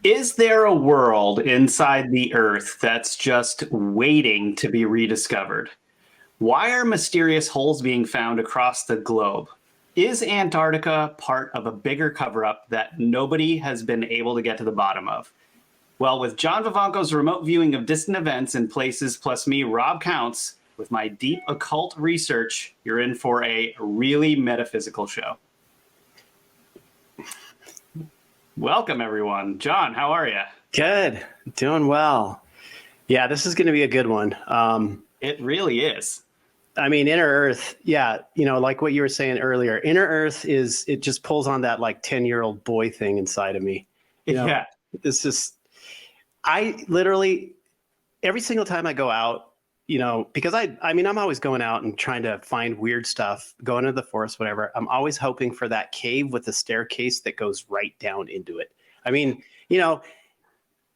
Is there a world inside the Earth that's just waiting to be rediscovered? Why are mysterious holes being found across the globe? Is Antarctica part of a bigger cover up that nobody has been able to get to the bottom of? Well, with John Vivanco's remote viewing of distant events and places, plus me, Rob Counts, with my deep occult research, you're in for a really metaphysical show. Welcome, everyone. John, how are you? Good. Doing well. Yeah, this is going to be a good one. It really is. I mean, Inner Earth, yeah, like what you were saying earlier, Inner Earth it just pulls on that like 10-year-old boy thing inside of me. Yeah. It's just, I literally, every single time I go out, because I'm always going out and trying to find weird stuff, going into the forest, whatever. I'm always hoping for that cave with a staircase that goes right down into it. I mean,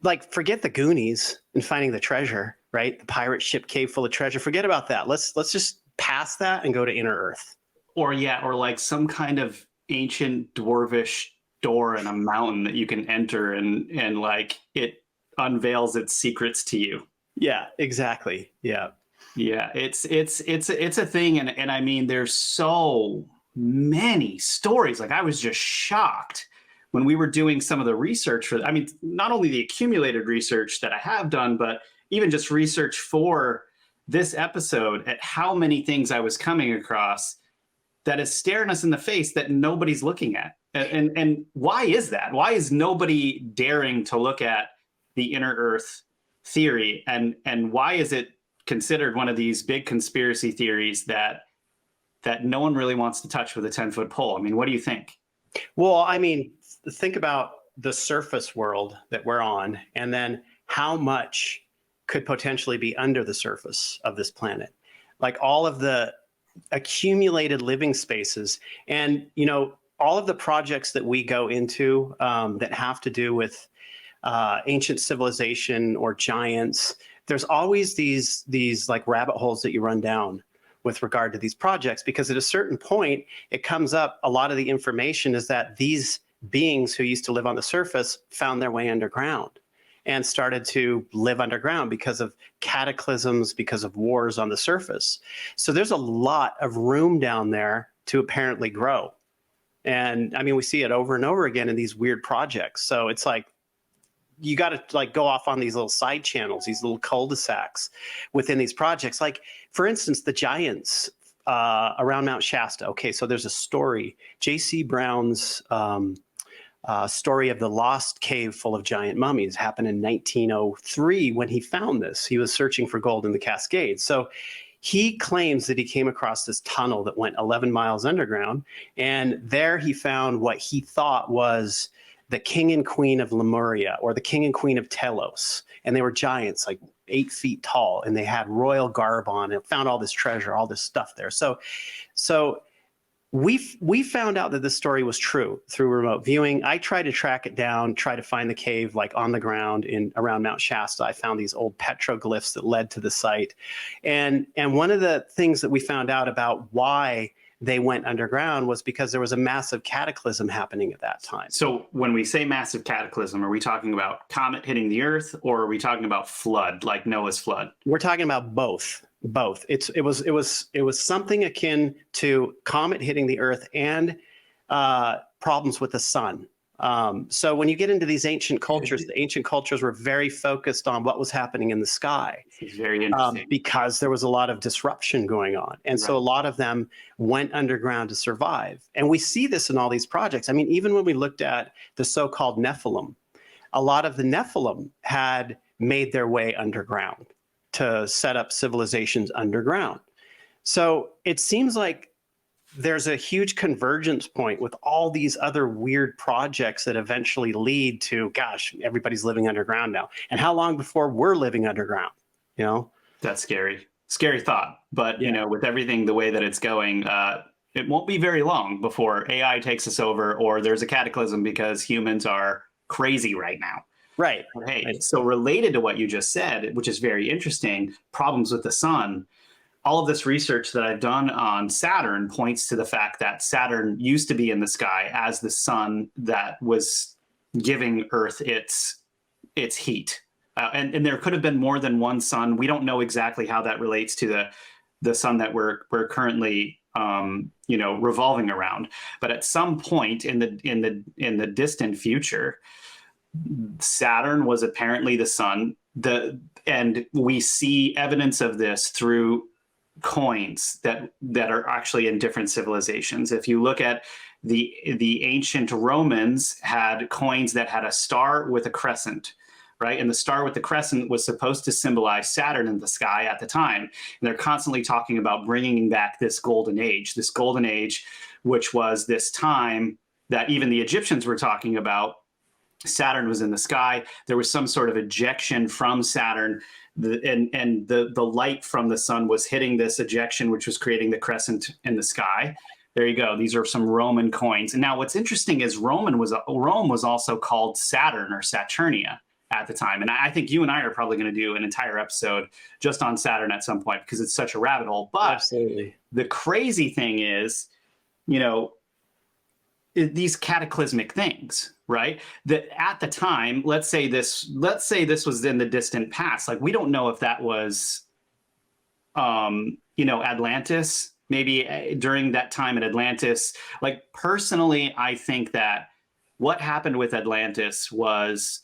like forget the Goonies and finding the treasure, right? The pirate ship cave full of treasure. Forget about that. Let's just pass that and go to Inner Earth. Or like some kind of ancient dwarvish door in a mountain that you can enter and like it unveils its secrets to you. Yeah, exactly. Yeah. Yeah, it's a thing, and I mean, there's so many stories. Like I was just shocked when we were doing some of the research for. I mean, not only the accumulated research that I have done, but even just research for this episode at how many things I was coming across that is staring us in the face that nobody's looking at. And why is that? Why is nobody daring to look at the Inner Earth theory, and why is it considered one of these big conspiracy theories that no one really wants to touch with a 10-foot pole? I mean, what do you think? Well, I mean, think about the surface world that we're on, and then how much could potentially be under the surface of this planet. Like all of the accumulated living spaces, and all of the projects that we go into that have to do with ancient civilization or giants. There's always these like rabbit holes that you run down with regard to these projects, because at a certain point it comes up, a lot of the information is that these beings who used to live on the surface found their way underground and started to live underground because of cataclysms, because of wars on the surface. So there's a lot of room down there to apparently grow. And I mean, we see it over and over again in these weird projects. So it's like, you got to like go off on these little side channels, these little cul-de-sacs within these projects. Like, for instance, the giants around Mount Shasta. Okay, so there's a story, J.C. Brown's story of the lost cave full of giant mummies happened in 1903 when he found this. He was searching for gold in the Cascades. So he claims that he came across this tunnel that went 11 miles underground, and there he found what he thought was the king and queen of Lemuria, or the king and queen of Telos. And they were giants, like 8 feet tall, and they had royal garb on and found all this treasure, all this stuff there. So we found out that this story was true through remote viewing. I tried to track it down, try to find the cave like on the ground around Mount Shasta. I found these old petroglyphs that led to the site. And one of the things that we found out about why they went underground was because there was a massive cataclysm happening at that time. So when we say massive cataclysm, are we talking about comet hitting the Earth, or are we talking about flood, like Noah's flood? We're talking about both. It was something akin to comet hitting the Earth and problems with the sun. So when you get into these ancient cultures, the ancient cultures were very focused on what was happening in the sky. It's very interesting. Because there was a lot of disruption going on. And so a lot of them went underground to survive. And we see this in all these projects. I mean, even when we looked at the so-called Nephilim, a lot of the Nephilim had made their way underground to set up civilizations underground. So it seems like there's a huge convergence point with all these other weird projects that eventually lead to, gosh, everybody's living underground now. And how long before we're living underground? That's scary thought. But with everything the way that it's going, it won't be very long before AI takes us over, or there's a cataclysm because humans are crazy right now. Right. Hey, so related to what you just said, which is very interesting, problems with the sun. All of this research that I've done on Saturn points to the fact that Saturn used to be in the sky as the sun that was giving Earth its its heat. And there could have been more than one sun. We don't know exactly how that relates to the sun that we're currently revolving around. But at some point in the distant future, Saturn was apparently the sun. And we see evidence of this through coins that are actually in different civilizations. If you look at the ancient Romans had coins that had a star with a crescent, right? And the star with the crescent was supposed to symbolize Saturn in the sky at the time. And they're constantly talking about bringing back this golden age, which was this time that even the Egyptians were talking about. Saturn was in the sky. There was some sort of ejection from Saturn, and the light from the sun was hitting this ejection, which was creating the crescent in the sky. There you go. These are some Roman coins. And now what's interesting is Rome was also called Saturn or Saturnia at the time. And I think you and I are probably going to do an entire episode just on Saturn at some point because it's such a rabbit hole. But absolutely, the crazy thing is, these cataclysmic things, right? That at the time, let's say this was in the distant past. Like, we don't know if that was, Atlantis, maybe during that time in Atlantis. Like, personally, I think that what happened with Atlantis was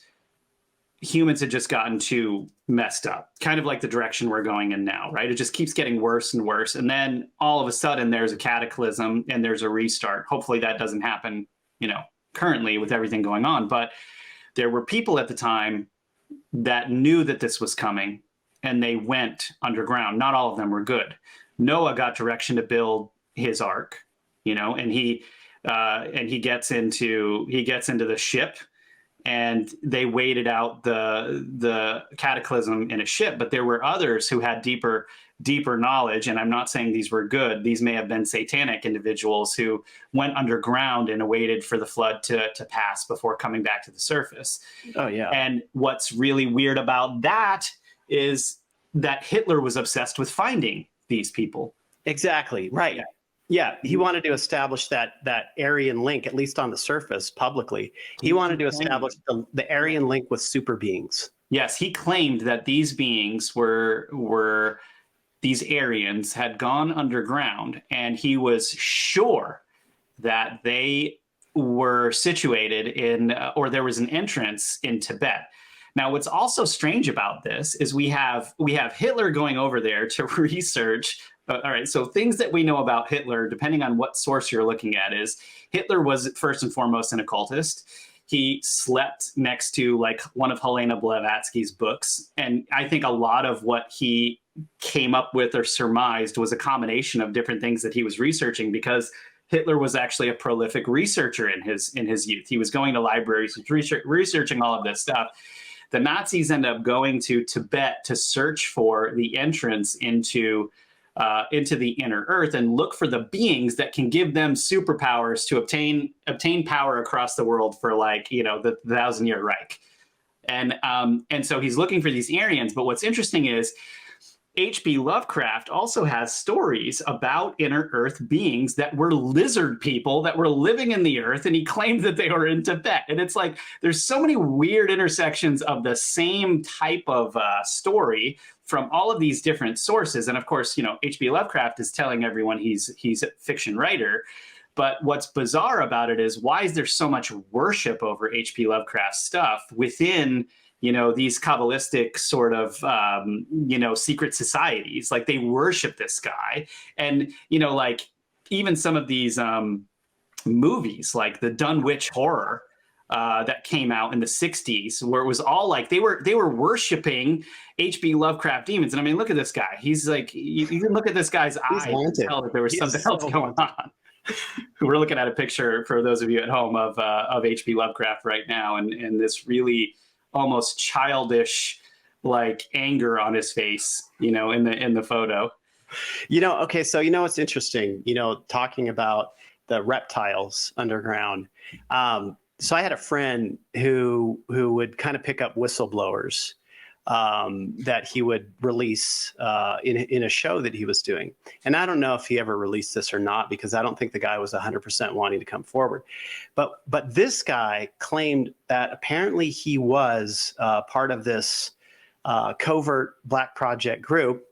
humans had just gotten too messed up, kind of like the direction we're going in now, right? It just keeps getting worse and worse. And then all of a sudden there's a cataclysm and there's a restart. Hopefully that doesn't happen, currently with everything going on. But there were people at the time that knew that this was coming and they went underground. Not all of them were good. Noah got direction to build his ark, and he gets into the ship. And they waited out the cataclysm in a ship, but there were others who had deeper knowledge. And I'm not saying these were good. These may have been satanic individuals who went underground and awaited for the flood to pass before coming back to the surface. Oh, yeah. And what's really weird about that is that Hitler was obsessed with finding these people. Exactly. Right. Yeah, he wanted to establish that Aryan link, at least on the surface, publicly. He wanted to establish the Aryan link with super beings. Yes, he claimed that these beings were these Aryans had gone underground, and he was sure that they were situated in, or there was an entrance in Tibet. Now, what's also strange about this is we have Hitler going over there to research. All right, so things that we know about Hitler, depending on what source you're looking at, is Hitler was first and foremost an occultist. He slept next to like one of Helena Blavatsky's books. And I think a lot of what he came up with or surmised was a combination of different things that he was researching, because Hitler was actually a prolific researcher in his youth. He was going to libraries, researching all of this stuff. The Nazis end up going to Tibet to search for the entrance into the inner earth and look for the beings that can give them superpowers to obtain power across the world for the 1,000-year Reich. And so he's looking for these Aryans. But what's interesting is H.P. Lovecraft also has stories about inner earth beings that were lizard people that were living in the earth, and he claimed that they were in Tibet. And it's like there's so many weird intersections of the same type of story from all of these different sources. And of course, H.P. Lovecraft is telling everyone he's a fiction writer. But what's bizarre about it is, why is there so much worship over H.P. Lovecraft's stuff within these Kabbalistic sort of, secret societies? Like, they worship this guy. And, even some of these movies, like the Dunwich Horror that came out in the 60s, where it was all like they were worshiping H.P. Lovecraft demons. And I mean, look at this guy. He's like, you can look at this guy's eyes and tell that there was something else going on. We're looking at a picture, for those of you at home, of H.P. Lovecraft right now, and this really almost childish anger on his face, in the photo. Okay, so what's interesting, talking about the reptiles underground. So I had a friend who would kind of pick up whistleblowers that he would release in a show that he was doing. And I don't know if he ever released this or not, because I don't think the guy was 100% wanting to come forward. But this guy claimed that apparently he was part of this covert Black Project group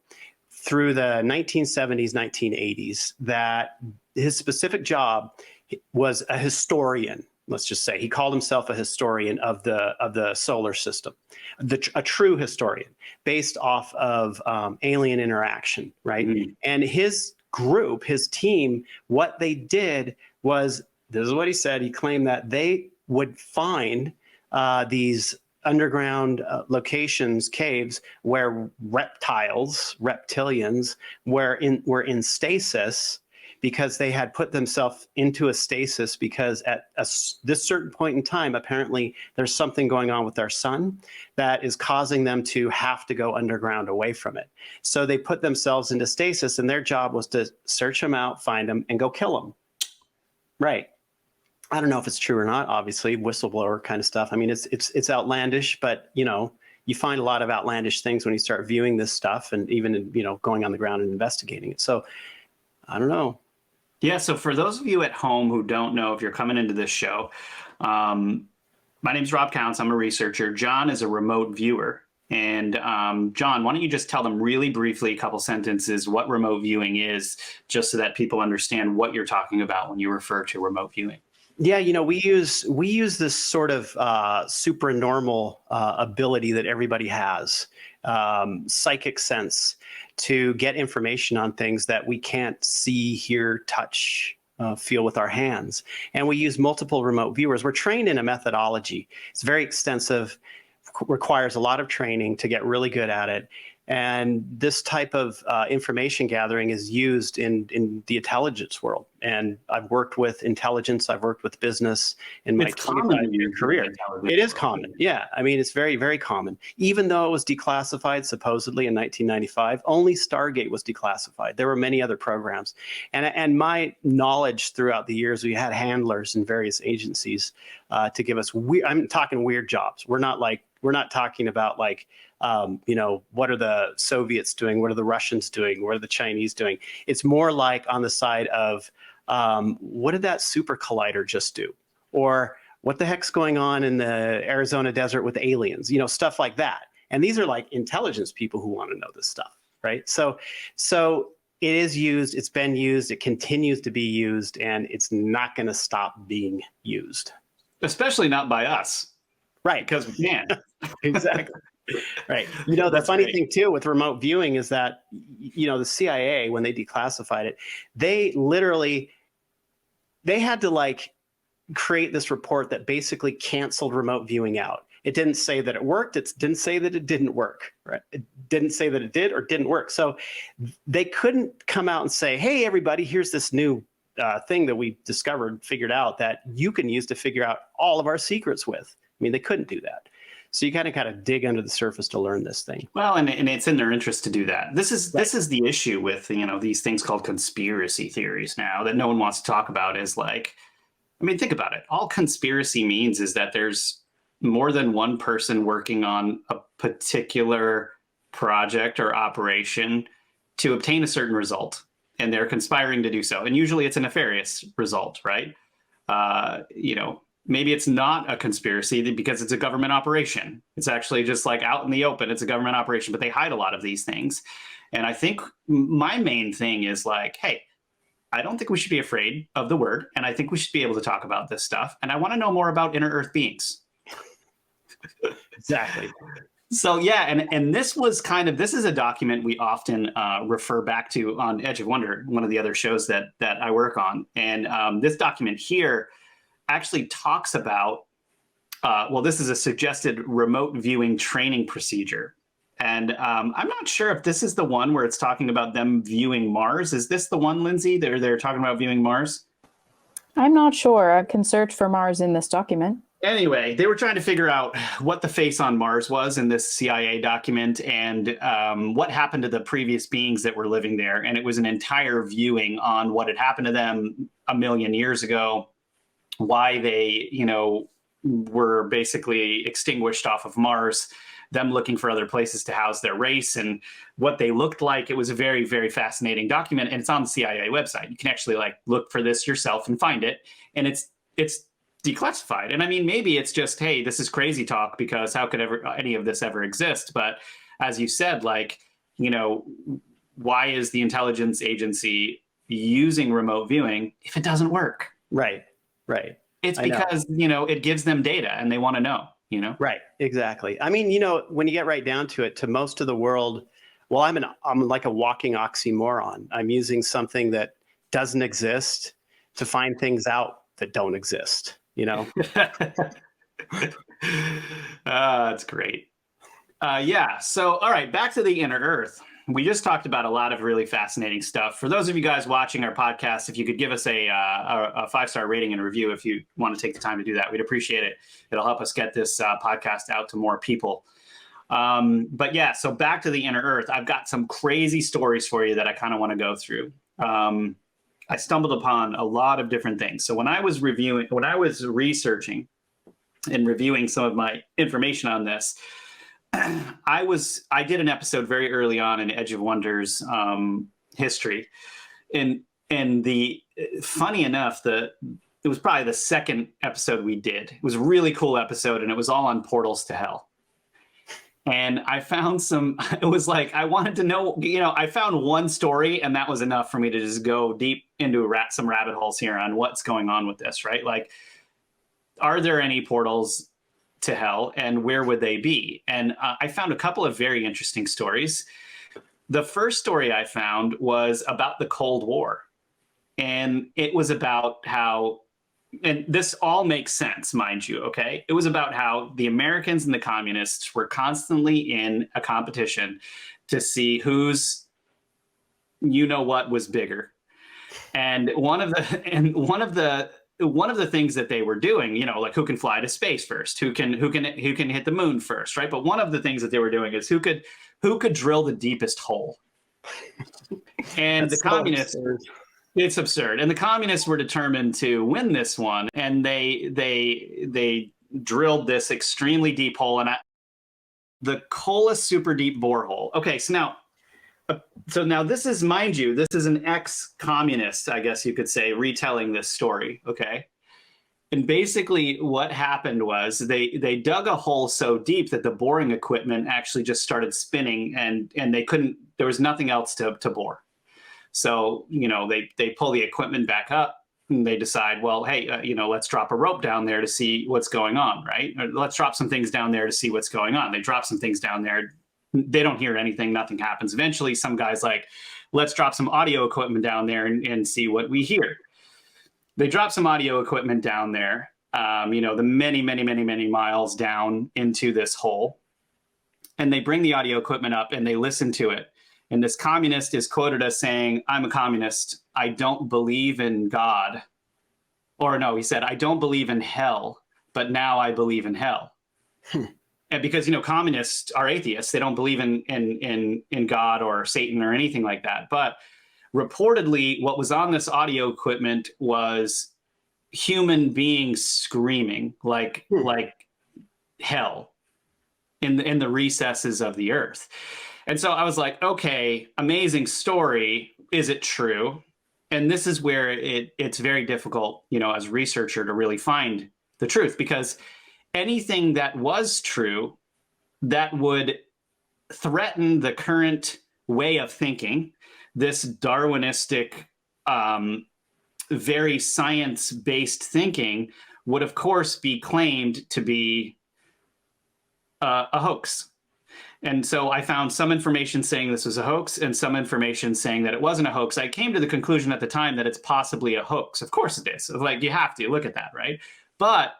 through the 1970s, 1980s, that his specific job was a historian. Let's just say he called himself a historian of the solar system, a true historian based off of alien interaction, right? Mm-hmm. And his group, his team, what they did was, this is what he said, he claimed that they would find these underground locations, caves, where reptilians were in stasis, because they had put themselves into a stasis because at this certain point in time, apparently there's something going on with our sun that is causing them to have to go underground away from it. So they put themselves into stasis, and their job was to search them out, find them, and go kill them. Right. I don't know if it's true or not, obviously, whistleblower kind of stuff. I mean, it's outlandish, but, you know, you find a lot of outlandish things when you start viewing this stuff and even, you know, going on the ground and investigating it. So I don't know. Yeah, so for those of you at home who don't know, if you're coming into this show, my name's Rob Counts. I'm a researcher. John is a remote viewer. And John, why don't you just tell them really briefly, a couple sentences, what remote viewing is, just so that people understand what you're talking about when you refer to remote viewing. Yeah, you know, we use this sort of supernormal ability that everybody has, psychic sense, to get information on things that we can't see, hear, touch, feel with our hands. And we use multiple remote viewers. We're trained in a methodology. It's very extensive, requires a lot of training to get really good at it. And this type of information gathering is used in the intelligence world. And I've worked with intelligence. I've worked with business in my 25-year career. It is common. Yeah. I mean, it's very, very common. Even though it was declassified supposedly in 1995, only Stargate was declassified. There were many other programs. And my knowledge throughout the years, we had handlers in various agencies to give us, I'm talking weird jobs. We're not talking about like, you know, what are the Soviets doing? What are the Russians doing? What are the Chinese doing? It's more like on the side of, what did that super collider just do? Or what the heck's going on in the Arizona desert with aliens? You know, stuff like that. And these are like intelligence people who want to know this stuff, right? So it is used, it's been used, it continues to be used, and it's not going to stop being used. Especially not by us. Right. Because we can. Exactly. Right. You know, the funny thing too with remote viewing is that, you know, the CIA, when they declassified it, they had to like create this report that basically canceled remote viewing out. It didn't say that it worked. It didn't say that it didn't work. Right. It didn't say that it did or didn't work. So they couldn't come out and say, hey, everybody, here's this new thing that we figured out that you can use to figure out all of our secrets with. I mean, they couldn't do that. So you kind of got to dig under the surface to learn this thing. Well, and it's in their interest to do that. This is the issue with, you know, these things called conspiracy theories now that no one wants to talk about. Is like, I mean, think about it. All conspiracy means is that there's more than one person working on a particular project or operation to obtain a certain result, and they're conspiring to do so. And usually it's a nefarious result, right? You know, maybe it's not a conspiracy because it's a government operation. It's actually just like out in the open. It's a government operation, but they hide a lot of these things. And I think my main thing is like, hey, I don't think we should be afraid of the word. And I think we should be able to talk about this stuff. And I want to know more about inner Earth beings. Exactly. So yeah, and this is a document we often refer back to on Edge of Wonder, one of the other shows that I work on. And this document here actually talks about, well, this is a suggested remote viewing training procedure. And I'm not sure if this is the one where it's talking about them viewing Mars. Is this the one, Lindsay? They're talking about viewing Mars? I'm not sure. I can search for Mars in this document. Anyway, they were trying to figure out what the face on Mars was in this CIA document and what happened to the previous beings that were living there. And it was an entire viewing on what had happened to them a million years ago, why they, you know, were basically extinguished off of Mars, them looking for other places to house their race and what they looked like. It was a very, very fascinating document, and it's on the CIA website. You can actually like look for this yourself and find it, and it's declassified. And I mean, maybe it's just, hey, this is crazy talk because how could any of this ever exist? But as you said, like, you know, why is the intelligence agency using remote viewing if it doesn't work? Right. It's because, you know, it gives them data and they want to know, you know? Right. Exactly. I mean, you know, when you get right down to it, to most of the world, well, I'm like a walking oxymoron. I'm using something that doesn't exist to find things out that don't exist, you know? That's great. Yeah. So, all right, back to the inner Earth. We just talked about a lot of really fascinating stuff. For those of you guys watching our podcast, if you could give us a 5-star rating and review, if you want to take the time to do that, we'd appreciate it. It'll help us get this podcast out to more people. But yeah, so back to the inner Earth. I've got some crazy stories for you that I kind of want to go through. I stumbled upon a lot of different things. So when I was researching and reviewing some of my information on this, I did an episode very early on in Edge of Wonder's history, and funny enough, it was probably the second episode we did. It was a really cool episode, and it was all on portals to hell. And I found it was like, I wanted to know, you know, I found one story and that was enough for me to just go deep into some rabbit holes here on what's going on with this, right? Like, are there any portals to hell and where would they be? And I found a couple of very interesting stories. The first story I found was about the Cold War. And it was about how, and this all makes sense, mind you, okay? It was about how the Americans and the communists were constantly in a competition to see who's, you know what, was bigger. And one of the things that they were doing, you know, like who can fly to space first, who can hit the moon first, right? But one of the things that they were doing is who could drill the deepest hole. And the communists, it's absurd. And the communists were determined to win this one, and they drilled this extremely deep hole, and the Kola super deep borehole. Okay, so now this is, mind you, this is an ex-communist, I guess you could say, retelling this story, okay? And basically what happened was they dug a hole so deep that the boring equipment actually just started spinning, and there was nothing else to bore. So, you know, they pull the equipment back up and they decide, well, hey, you know, let's drop a rope down there to see what's going on, right? Or let's drop some things down there to see what's going on. They drop some things down there. They don't hear anything. Nothing happens. Eventually, some guy's like, let's drop some audio equipment down there and see what we hear. They drop some audio equipment down there, you know, the many, many, many, many miles down into this hole. And they bring the audio equipment up and they listen to it. And this communist is quoted as saying, I'm a communist. I don't believe in God. Or no, he said, I don't believe in hell, but now I believe in hell. And because, you know, communists are atheists. They don't believe in God or Satan or anything like that. But reportedly, what was on this audio equipment was human beings screaming like hell in the recesses of the earth. And so I was like, okay, amazing story. Is it true? And this is where it's very difficult, you know, as a researcher to really find the truth, because anything that was true that would threaten the current way of thinking, this Darwinistic, very science-based thinking, would of course be claimed to be a hoax. And so I found some information saying this was a hoax and some information saying that it wasn't a hoax. I came to the conclusion at the time that it's possibly a hoax. Of course it is. Like, you have to look at that, right? But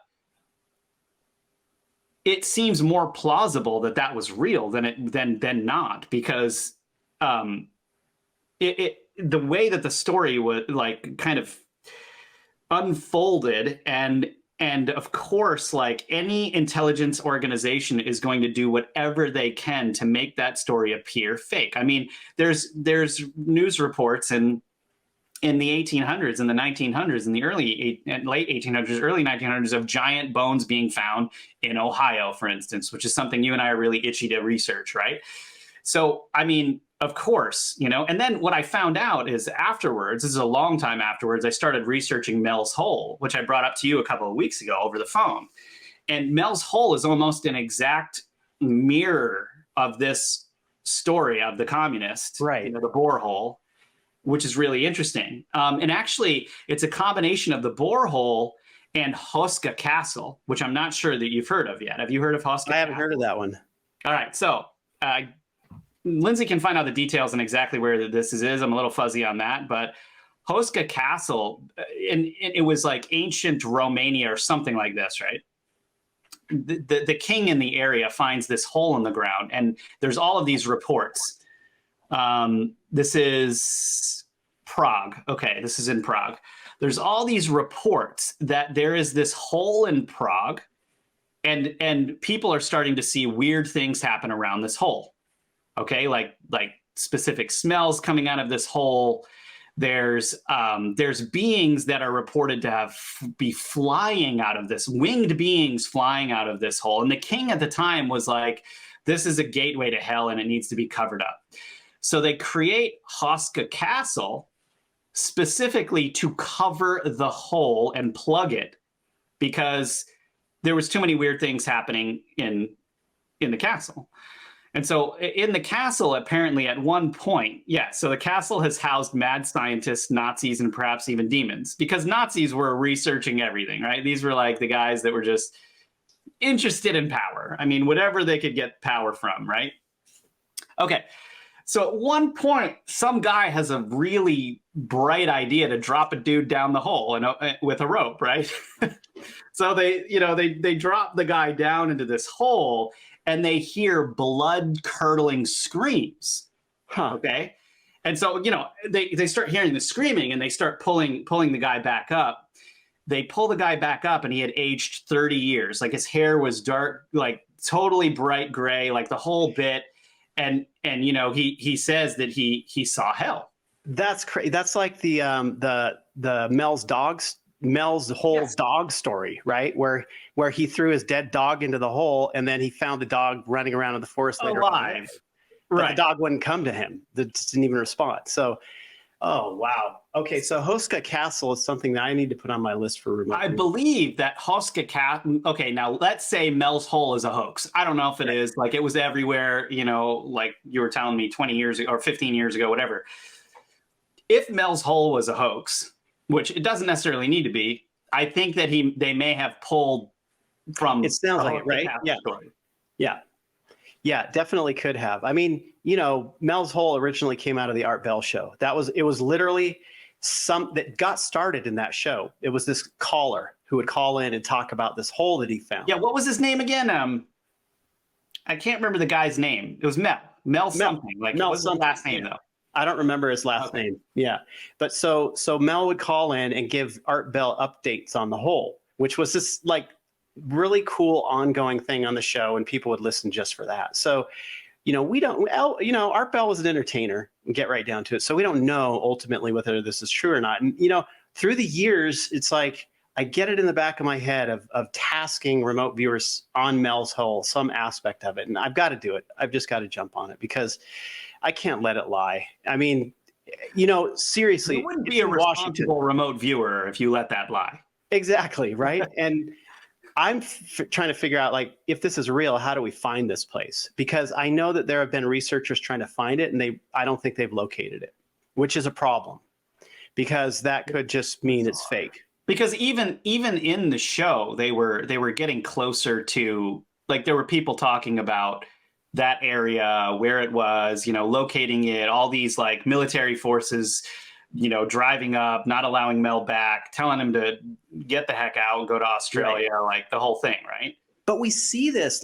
it seems more plausible that that was real than not, because the way that the story was like kind of unfolded, and of course, like any intelligence organization is going to do whatever they can to make that story appear fake. I mean, there's news reports and in the 1800s, in the 1900s, in the late 1800s, early 1900s, of giant bones being found in Ohio, for instance, which is something you and I are really itchy to research, right? So, I mean, of course, you know, and then what I found out is afterwards, this is a long time afterwards, I started researching Mel's Hole, which I brought up to you a couple of weeks ago over the phone. And Mel's Hole is almost an exact mirror of this story of the communist, right? You know, the borehole, which is really interesting. And actually, it's a combination of the borehole and Hoska Castle, which I'm not sure that you've heard of yet. Have you heard of Hoska? I haven't heard of that one. All right, so Lindsay can find out the details and exactly where this is. I'm a little fuzzy on that, but Hoska Castle, and it was like ancient Romania or something like this, right? The king in the area finds this hole in the ground, and there's all of these reports. This is Prague. Okay, this is in Prague. There's all these reports that there is this hole in Prague, and people are starting to see weird things happen around this hole. Okay, like specific smells coming out of this hole. There's beings that are reported to be flying out of this, winged beings flying out of this hole. And the king at the time was like, this is a gateway to hell and it needs to be covered up. So they create Hoska Castle specifically to cover the hole and plug it, because there was too many weird things happening in the castle. And so in the castle, apparently at one point, so the castle has housed mad scientists, Nazis, and perhaps even demons, because Nazis were researching everything, right? These were like the guys that were just interested in power. I mean, whatever they could get power from, right? Okay. So at one point, some guy has a really bright idea to drop a dude down the hole with a rope, right? So they drop the guy down into this hole, and they hear blood-curdling screams. Okay, and so they start hearing the screaming, and they start pulling the guy back up. They pull the guy back up, and he had aged 30 years. Like his hair was dark, like totally bright gray, like the whole bit. And he says that he saw hell. That's crazy. That's like the Mel's Hole dog story, right? Where he threw his dead dog into the hole, and then he found the dog running around in the forest later alive. But right. The dog wouldn't come to him. It didn't even respond. So, oh wow. Okay, so Hoska Castle is something that I need to put on my list for remote. I believe that Hoska Castle. Okay, now let's say Mel's Hole is a hoax. I don't know if it is. Like it was everywhere. Like you were telling me 20 years ago or 15 years ago, whatever. If Mel's Hole was a hoax, which it doesn't necessarily need to be, I think that they may have pulled from. It sounds like it, right? Yeah. Story. Yeah, definitely could have. I mean, Mel's Hole originally came out of the Art Bell show. It was literally that got started in that show. It was this caller who would call in and talk about this hole that he found. Yeah, what was his name again? I can't remember the guy's name. It was Mel something. Like what was his last name though? I don't remember his last name. Yeah. But so Mel would call in and give Art Bell updates on the hole, which was this like really cool ongoing thing on the show, and people would listen just for that. So, Art Bell was an entertainer, and get right down to it. So we don't know ultimately whether this is true or not. And, through the years, it's like, I get it in the back of my head of tasking remote viewers on Mel's Hole, some aspect of it. And I've got to do it. I've just got to jump on it because I can't let it lie. I mean, seriously. You wouldn't be a responsible remote viewer if you let that lie. Exactly, right? And I'm trying to figure out, like, if this is real, how do we find this place? Because I know that there have been researchers trying to find it, and I don't think they've located it, which is a problem, because that could just mean it's fake. Because even in the show, they were getting closer to, like, there were people talking about that area, where it was, locating it, all these like military forces, driving up, not allowing Mel back, telling him to get the heck out and go to Australia, right. Like the whole thing, right? But we see this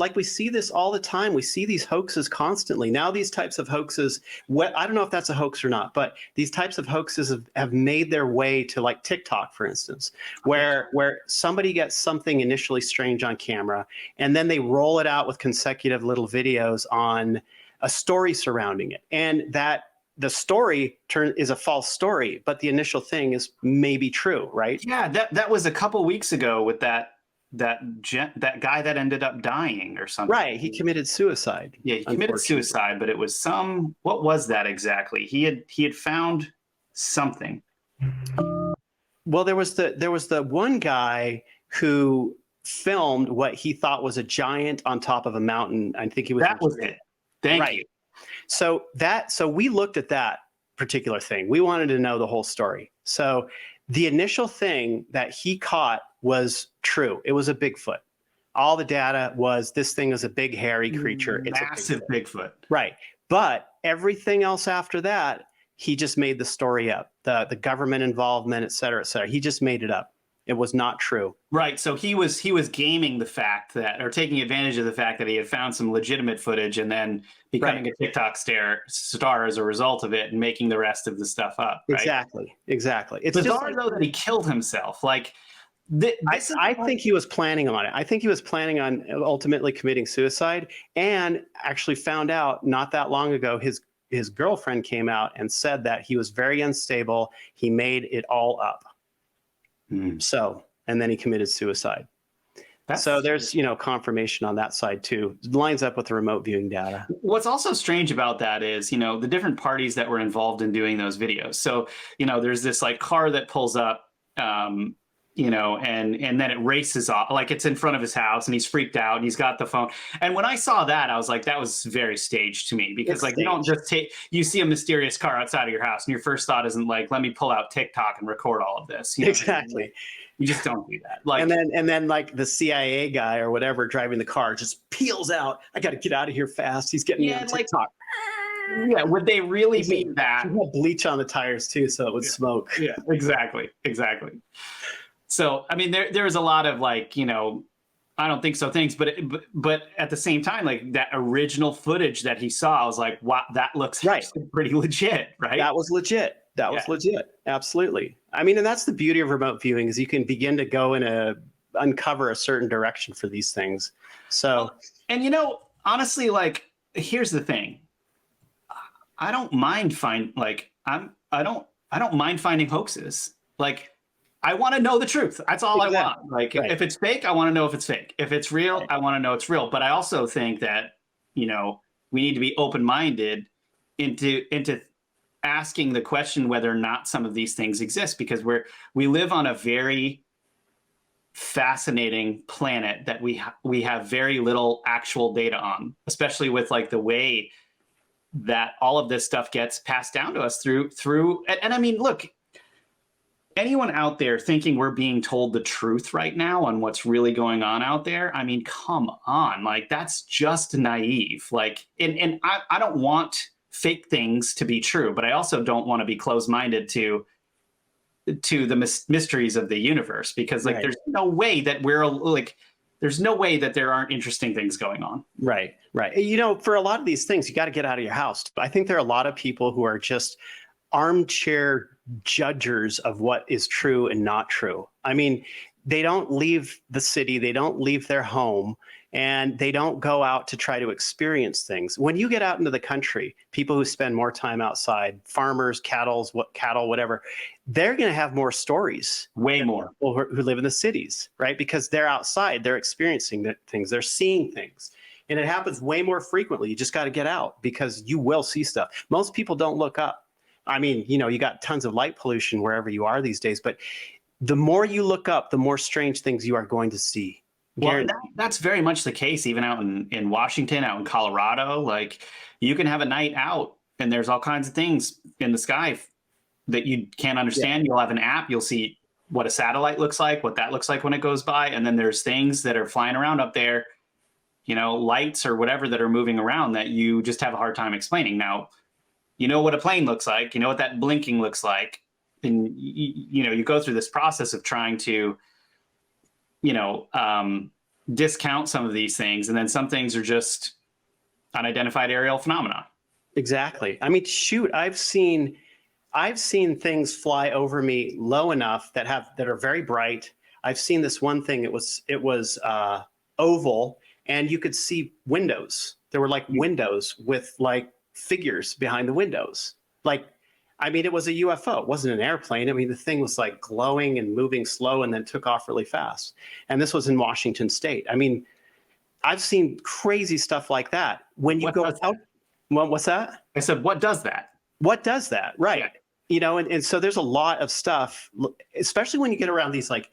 all the time. We see these hoaxes constantly. Now these types of hoaxes, I don't know if that's a hoax or not, but these types of hoaxes have made their way to like TikTok, for instance, where somebody gets something initially strange on camera, and then they roll it out with consecutive little videos on a story surrounding it. And the story is a false story, but the initial thing is maybe true, right? Yeah, that was a couple weeks ago with that guy that ended up dying or something. Right. He committed suicide. Yeah, he committed suicide, but it was what was that exactly? He had found something. Well, there was the one guy who filmed what he thought was a giant on top of a mountain. I think he was. That was it. Thank you. So we looked at that particular thing. We wanted to know the whole story. So the initial thing that he caught was true. It was a Bigfoot. All the data was this thing is a big hairy creature. It's massive a Bigfoot. Right. But everything else after that, he just made the story up. The government involvement, et cetera, et cetera. He just made it up. It was not true. Right. So he was gaming the fact that, or taking advantage of the fact that he had found some legitimate footage and then becoming a TikTok star as a result of it and making the rest of the stuff up. Right? Exactly. It's bizarre though that he killed himself. Like, I think he was planning on it. I think he was planning on ultimately committing suicide, and actually found out not that long ago his girlfriend came out and said that he was very unstable. He made it all up. So, and then he committed suicide. So there's, confirmation on that side too. It lines up with the remote viewing data. What's also strange about that is, the different parties that were involved in doing those videos. So, there's this like car that pulls up, and then it races off, like it's in front of his house and he's freaked out and he's got the phone. And when I saw that, I was like, that was very staged to me, because you don't just you see a mysterious car outside of your house and your first thought isn't like, let me pull out TikTok and record all of this. Exactly. You just don't do that. Like, and then like the CIA guy or whatever driving the car just peels out. I got to get out of here fast. He's getting me on TikTok. Yeah, would they really mean that? He had bleach on the tires too, so it would smoke. Yeah, exactly. So, I mean, there was a lot of like, I don't think so things, but at the same time, like that original footage that he saw, I was like, wow, that looks pretty legit, right? That was legit. Was legit. Absolutely. I mean, and that's the beauty of remote viewing, is you can begin to go uncover a certain direction for these things. So, and honestly, like, here's the thing. I don't mind I don't mind finding hoaxes. Like, I want to know the truth. That's all I want. Like, if it's fake, I want to know if it's fake. If it's real, I want to know it's real. But I also think that, we need to be open-minded into asking the question whether or not some of these things exist, because we live on a very fascinating planet that we have very little actual data on, especially with like the way that all of this stuff gets passed down to us through and I mean, look, anyone out there thinking we're being told the truth right now on what's really going on out there, I mean, come on, like, that's just naive. Like, and I don't want fake things to be true, but I also don't want to be closed-minded to the mysteries of the universe, because like there's no way that there's no way that there aren't interesting things going on. Right. For a lot of these things, you got to get out of your house. I think there are a lot of people who are just armchair judgers of what is true and not true. I mean, they don't leave the city, they don't leave their home, and they don't go out to try to experience things. When you get out into the country, people who spend more time outside, farmers, cattle, whatever, they're going to have more stories. Way more. People who live in the cities, right? Because they're outside, they're experiencing things, they're seeing things. And it happens way more frequently. You just got to get out, because you will see stuff. Most people don't look up. I mean, you got tons of light pollution wherever you are these days, but the more you look up, the more strange things you are going to see. Well, that's very much the case even out in Washington, out in Colorado. Like, you can have a night out and there's all kinds of things in the sky that you can't understand. You'll have an app, you'll see what a satellite looks like, what that looks like when it goes by. And then there's things that are flying around up there, lights or whatever that are moving around that you just have a hard time explaining. Now, you know what a plane looks like, you know what that blinking looks like. And, you go through this process of trying to, discount some of these things. And then some things are just unidentified aerial phenomena. Exactly. I mean, shoot, I've seen things fly over me low enough that are very bright. I've seen this one thing. It was oval, and you could see windows. There were like windows with like figures behind the windows. Like, I mean, it was a UFO. It wasn't an airplane. I mean, the thing was like glowing and moving slow and then took off really fast. And this was in Washington State. I mean, I've seen crazy stuff like that. When you What go does out, that? well, what's that? I said, what does that? What does that? Right. Yeah. You know, and so there's a lot of stuff, especially when you get around these like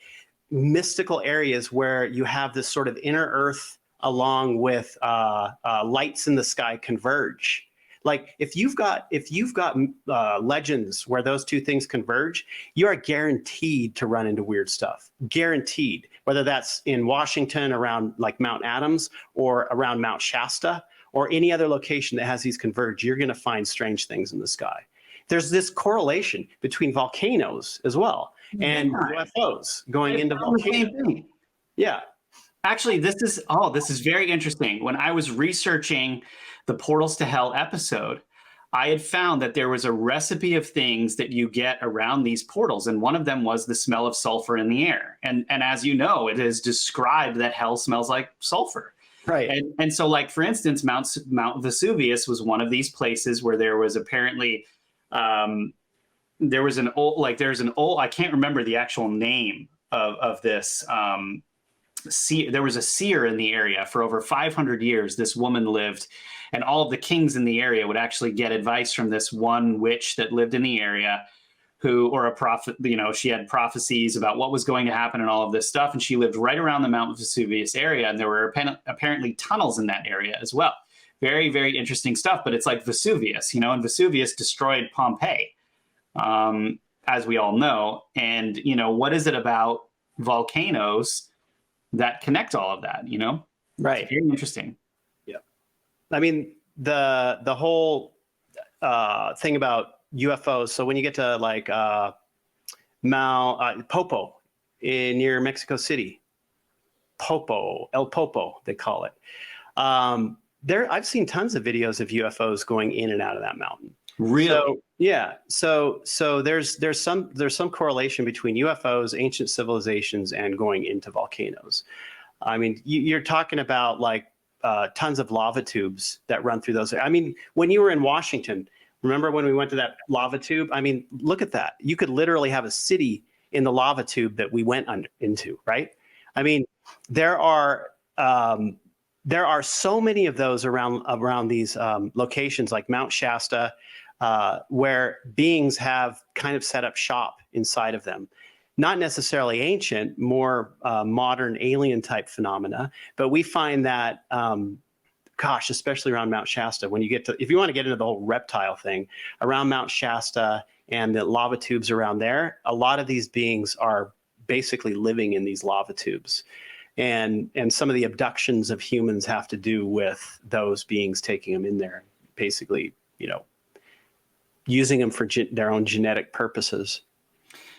mystical areas where you have this sort of inner earth along with lights in the sky converge. Like if you've got legends where those two things converge, you are guaranteed to run into weird stuff. Guaranteed, whether that's in Washington around like Mount Adams or around Mount Shasta or any other location that has these converge, you're going to find strange things in the sky. There's this correlation between volcanoes as well and UFOs going into volcanoes. Yeah. Actually, this is very interesting. When I was researching the Portals to Hell episode, I had found that there was a recipe of things that you get around these portals, and one of them was the smell of sulfur in the air. And as you know, it is described that hell smells like sulfur. Right. And so, like for instance, Mount Vesuvius was one of these places where there was apparently there's an old I can't remember the actual name of this. There was a seer in the area for over 500 years. This woman lived, and all of the kings in the area would actually get advice from this one witch that lived in the area, or a prophet. She had prophecies about what was going to happen and all of this stuff. And she lived right around the Mount Vesuvius area, and there were apparently tunnels in that area as well. Very, very interesting stuff. But it's like Vesuvius, and Vesuvius destroyed Pompeii, as we all know. And what is it about volcanoes that connect all of that, Right. It's very interesting. Yeah. I mean, the whole thing about UFOs. So when you get to like Popo near Mexico City, El Popo, they call it. I've seen tons of videos of UFOs going in and out of that mountain. Really? So, yeah. So there's some correlation between UFOs, ancient civilizations, and going into volcanoes. I mean, you're talking about like tons of lava tubes that run through those. I mean, when you were in Washington, remember when we went to that lava tube? I mean, look at that. You could literally have a city in the lava tube that we went into, right? I mean, there are so many of those around these locations like Mount Shasta, where beings have kind of set up shop inside of them. Not necessarily ancient, more modern alien type phenomena, but we find that, especially around Mount Shasta, if you want to get into the whole reptile thing, around Mount Shasta and the lava tubes around there, a lot of these beings are basically living in these lava tubes. And some of the abductions of humans have to do with those beings taking them in there, basically, using them for their own genetic purposes.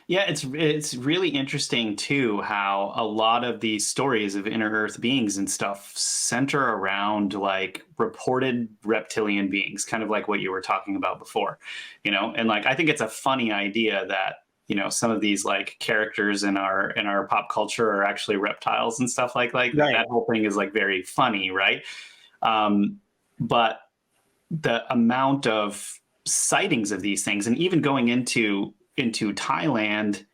Yeah, it's really interesting too how a lot of these stories of inner Earth beings and stuff center around like reported reptilian beings, kind of like what you were talking about before, and like I think it's a funny idea that some of these like characters in our pop culture are actually reptiles and stuff like right. That whole thing is like very funny, right? But the amount of sightings of these things, and even going into Thailand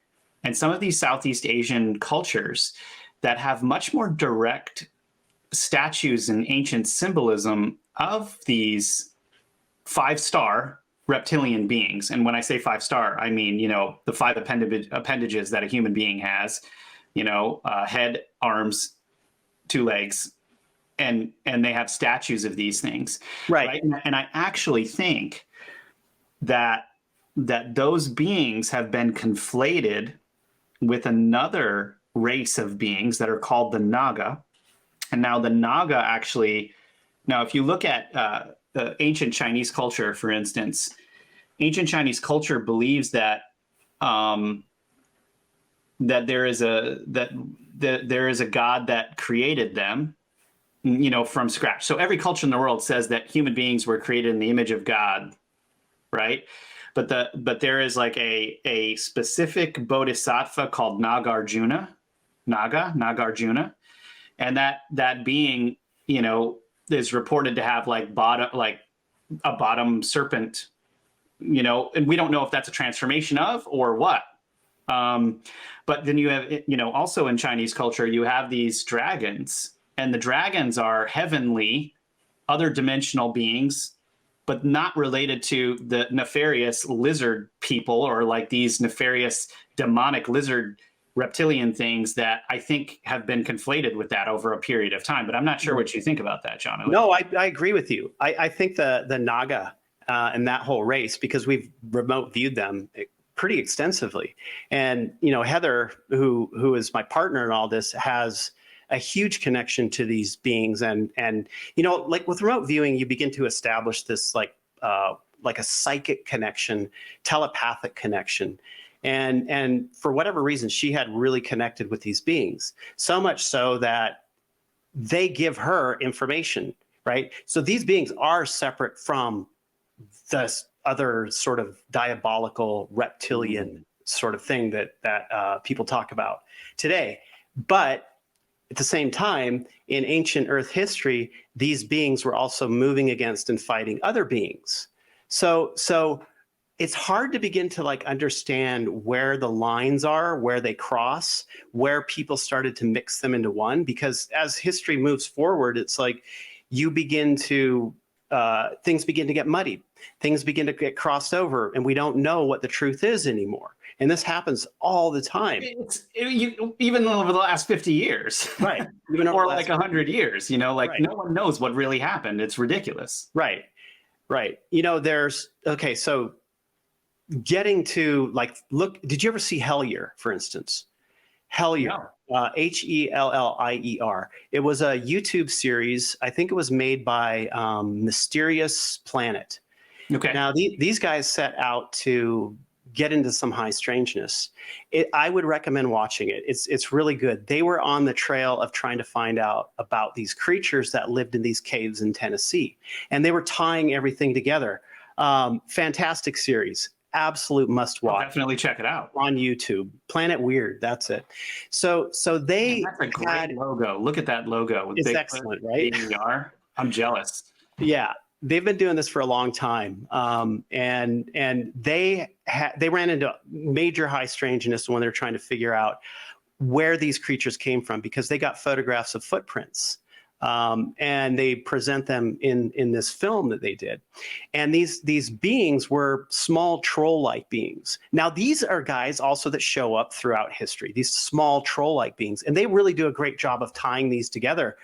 and some of these Southeast Asian cultures that have much more direct statues and ancient symbolism of these 5-star reptilian beings. And when I say 5-star, I mean, the 5 appendages that a human being has, head, arms, 2 legs, and they have statues of these things. Right. And I actually think that those beings have been conflated with another race of beings that are called the Naga. And now the Naga if you look at ancient Chinese culture, for instance, ancient Chinese culture believes that that there is a God that created them, from scratch. So every culture in the world says that human beings were created in the image of God, right? But there is like a specific bodhisattva called Nagarjuna, and that being, is reported to have like a bottom serpent, you know, and we don't know if that's a transformation of or what. But then you have, you know, also in Chinese culture, you have these dragons, and the dragons are heavenly, other dimensional beings, but not related to the nefarious lizard people or like these nefarious demonic lizard reptilian things that I think have been conflated with that over a period of time. But I'm not sure what you think about that, John. No, I agree with you. I think the Naga and that whole race, because we've remote viewed them pretty extensively. And, you know, Heather, who is my partner in all this, has a huge connection to these beings. And, you know, like with remote viewing, you begin to establish this like a psychic connection, telepathic connection. And for whatever reason, she had really connected with these beings, so much so that they give her information, right? So these beings are separate from the other sort of diabolical reptilian sort of thing that people talk about today. But at the same time, in ancient Earth history, these beings were also moving against and fighting other beings. So it's hard to begin to like understand where the lines are, where they cross, where people started to mix them into one, because as history moves forward, it's like you begin to, things begin to get muddied, things begin to get crossed over, and we don't know what the truth is anymore. And this happens all the time. Even over the last 50 years. Right. Even or like 100 years, you know, like right. No one knows what really happened. It's ridiculous. Right. Right. You know, okay, so getting to like, look, did you ever see Hellier, for instance? Hellier, no. Hellier. It was a YouTube series. I think it was made by Mysterious Planet. Okay. Now, these guys set out to get into some high strangeness. I would recommend watching it. It's really good. They were on the trail of trying to find out about these creatures that lived in these caves in Tennessee, and they were tying everything together. Fantastic series. Absolute must watch. I'll definitely check it out on YouTube. Planet Weird. That's it. So they that's a great logo. Look at that logo. It's excellent, right? I'm jealous. Yeah, they've been doing this for a long time, and they ran into major high strangeness when they're trying to figure out where these creatures came from, because they got photographs of footprints. And they present them in this film that they did. And these beings were small troll-like beings. Now, these are guys also that show up throughout history, these small troll-like beings. And they really do a great job of tying these together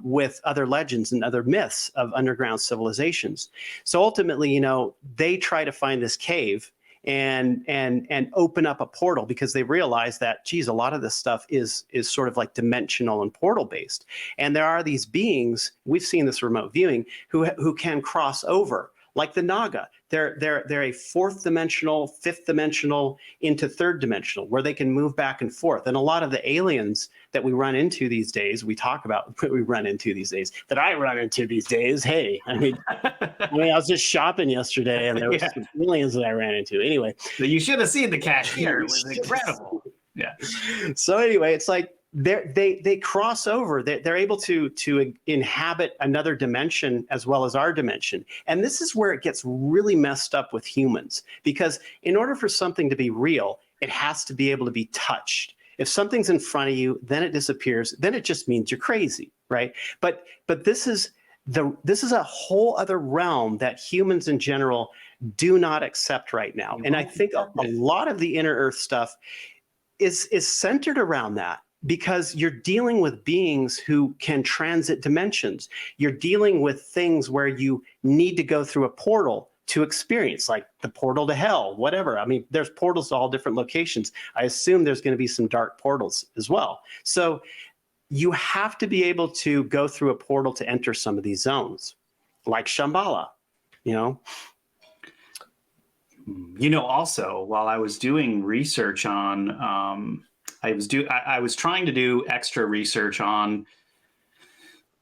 with other legends and other myths of underground civilizations. So ultimately, you know, they try to find this cave and open up a portal, because they realize that, geez, a lot of this stuff is sort of like dimensional and portal based. And there are these beings, we've seen this remote viewing, who can cross over, like the Naga. They're a fourth dimensional, fifth dimensional into third dimensional, where they can move back and forth. And a lot of the aliens that we run into these days, that I run into these days. Hey, I mean, I was just shopping yesterday, and there were some aliens that I ran into. Anyway, you should have seen the cashier. It was incredible. Yeah. So anyway, it's like they cross over. They're able to inhabit another dimension as well as our dimension. And this is where it gets really messed up with humans, because in order for something to be real, it has to be able to be touched. If something's in front of you, then it disappears. Then it just means you're crazy, right? But this is a whole other realm that humans in general do not accept right now. And I think a lot of the inner Earth stuff is centered around that, because you're dealing with beings who can transit dimensions. You're dealing with things where you need to go through a portal to experience, like the portal to hell, whatever. I mean, there's portals to all different locations. I assume there's going to be some dark portals as well. So you have to be able to go through a portal to enter some of these zones, like Shambhala, you know? You know, also, while I was doing research on, I was trying to do extra research on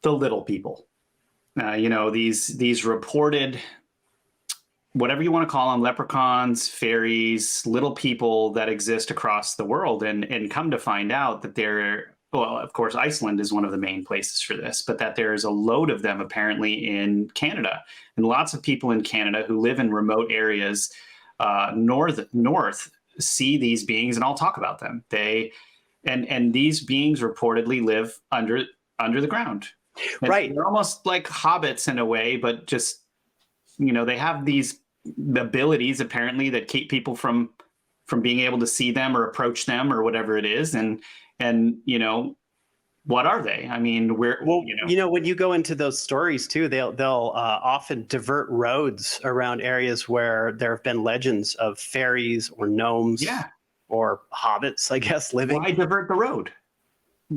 the little people. You know, these reported, whatever you want to call them, leprechauns, fairies, little people that exist across the world, and come to find out that there well, of course, Iceland is one of the main places for this, but that there is a load of them apparently in Canada, and lots of people in Canada who live in remote areas north see these beings, and I'll talk about them. And these beings reportedly live under the ground. And Right. they're almost like hobbits in a way, but just, they have these abilities apparently that keep people from being able to see them or approach them or whatever it is. And what are they? I mean, when you go into those stories too, they'll often divert roads around areas where there have been legends of fairies or gnomes, or hobbits, I guess, living. Why divert the road?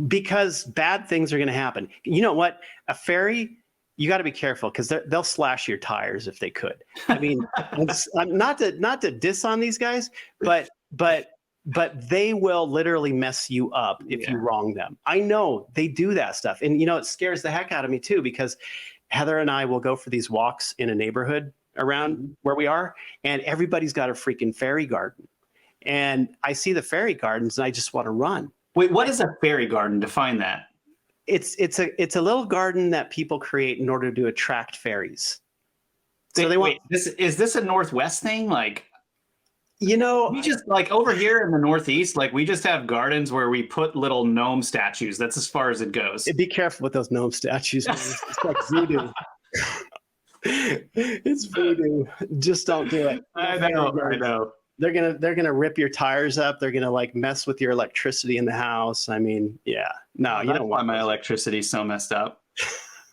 Because bad things are going to happen. You know what? A fairy, you got to be careful because they'll slash your tires if they could. I mean, not to diss on these guys, but they will literally mess you up if you wrong them. I know they do that stuff. And, it scares the heck out of me too, because Heather and I will go for these walks in a neighborhood around where we are, and everybody's got a freaking fairy garden. And I see the fairy gardens and I just want to run. Wait, what is a fairy garden? Define that. It's a little garden that people create in order to attract fairies. So is this a Northwest thing? Like, we just like over here in the Northeast, like we just have gardens where we put little gnome statues. That's as far as it goes. Be careful with those gnome statues. It's like voodoo. It's voodoo. Just don't do it. I know. They're gonna rip your tires up. They're gonna like mess with your electricity in the house. I mean, no, you don't want my electricity so messed up.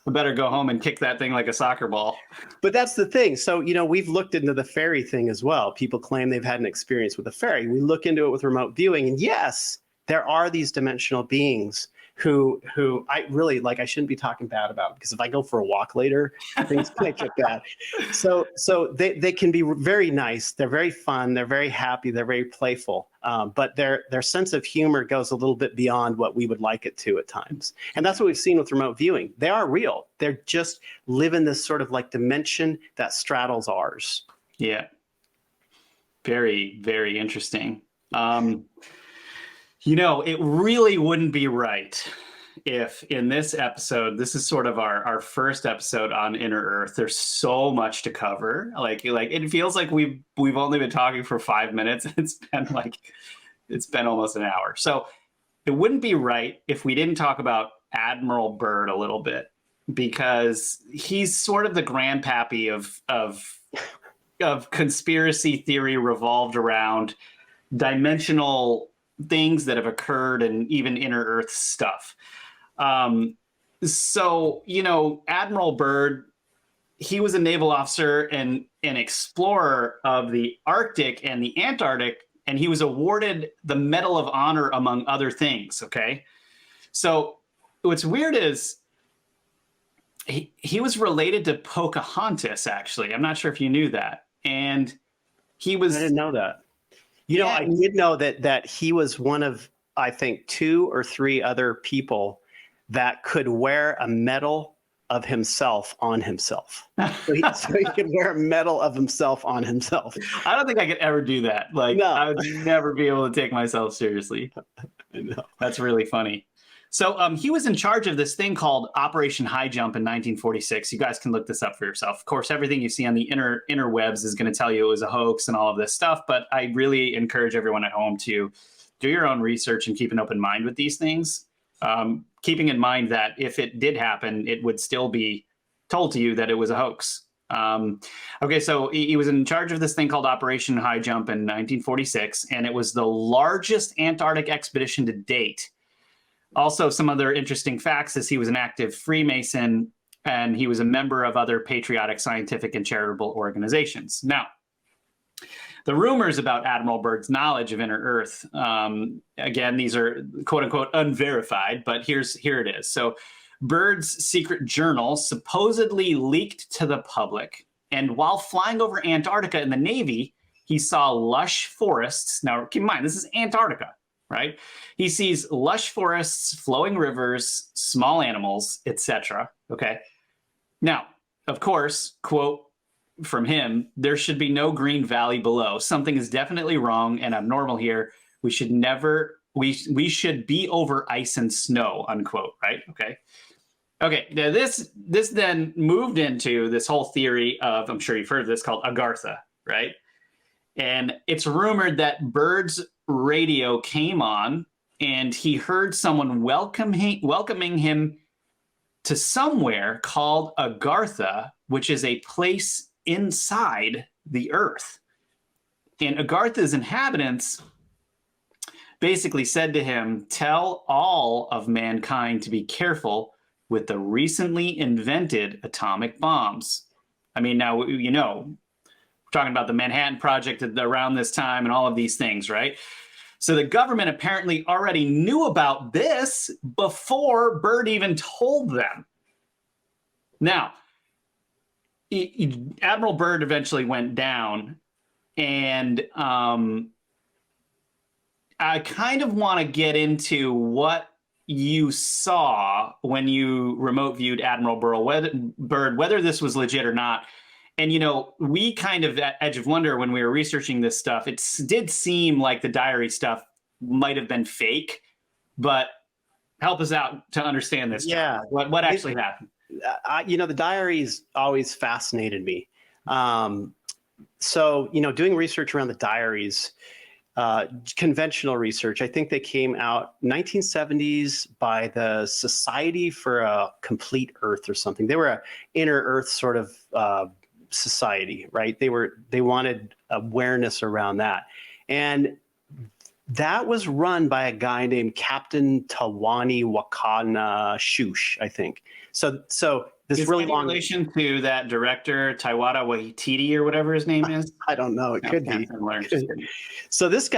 I better go home and kick that thing like a soccer ball. But that's the thing. So, we've looked into the fairy thing as well. People claim they've had an experience with a fairy. We look into it with remote viewing, and yes, there are these dimensional beings who I really I shouldn't be talking bad about, because if I go for a walk later, things might get bad. So they can be very nice. They're very fun. They're very happy. They're very playful. But their sense of humor goes a little bit beyond what we would like it to at times. And that's what we've seen with remote viewing. They are real. They're just live in this sort of dimension that straddles ours. Yeah. Very, very interesting. It really wouldn't be right if in this episode, this is sort of our first episode on Inner Earth. There's so much to cover. Like it feels like we've only been talking for 5 minutes. It's been almost an hour. So it wouldn't be right if we didn't talk about Admiral Byrd a little bit, because he's sort of the grandpappy of conspiracy theory revolved around dimensional things that have occurred and even inner Earth stuff. So, Admiral Byrd, he was a naval officer and an explorer of the Arctic and the Antarctic, and he was awarded the Medal of Honor, among other things, okay? So what's weird is he was related to Pocahontas, actually. I'm not sure if you knew that. And he was... I didn't know that. I did know that he was one of, I think, 2 or 3 other people that could wear a medal of himself on himself. So he could wear a medal of himself on himself. I don't think I could ever do that. No. I would never be able to take myself seriously. I know. That's really funny. So he was in charge of this thing called Operation Highjump in 1946. You guys can look this up for yourself. Of course, everything you see on the interwebs is going to tell you it was a hoax and all of this stuff. But I really encourage everyone at home to do your own research and keep an open mind with these things. Keeping in mind that if it did happen, it would still be told to you that it was a hoax. Okay, so he was in charge of this thing called Operation Highjump in 1946, and it was the largest Antarctic expedition to date. Also, some other interesting facts is he was an active Freemason, and he was a member of other patriotic, scientific, and charitable organizations. Now, the rumors about Admiral Byrd's knowledge of inner Earth, again, these are quote-unquote unverified, but here it is. So Byrd's secret journal supposedly leaked to the public, and while flying over Antarctica in the Navy, he saw lush forests. Now, keep in mind, this is Antarctica. Right? He sees lush forests, flowing rivers, small animals, etc. Okay. Now, of course, quote from him, there should be no green valley below. Something is definitely wrong and abnormal here. We should never we should be over ice and snow, unquote, right? Okay, now this then moved into this whole theory of, I'm sure you've heard of this, called Agartha, right? And it's rumored that Byrd's radio came on and he heard someone welcoming him to somewhere called Agartha, which is a place inside the Earth. And Agartha's inhabitants basically said to him, tell all of mankind to be careful with the recently invented atomic bombs. I mean, now, you know, we're talking about the Manhattan Project around this time and all of these things, right? So the government apparently already knew about this before Byrd even told them. Now, Admiral Byrd eventually went down, and I kind of want to get into what you saw when you remote viewed Admiral Byrd, whether this was legit or not. And, you know, we kind of at Edge of Wonder, when we were researching this stuff, it did seem like the diary stuff might have been fake, but help us out to understand this. Yeah. What actually happened? You know, the diaries always fascinated me. So, you know, doing research around the diaries, conventional research, I think they came out 1970s by the Society for a Complete Earth or something. They were a inner Earth sort of society, right? They wanted awareness around that. And that was run by a guy named Captain Tawani Wakana Shush, I think. So this is really any long relation to that director Taiwata Waititi or whatever his name is. I don't know. It could be. Just So this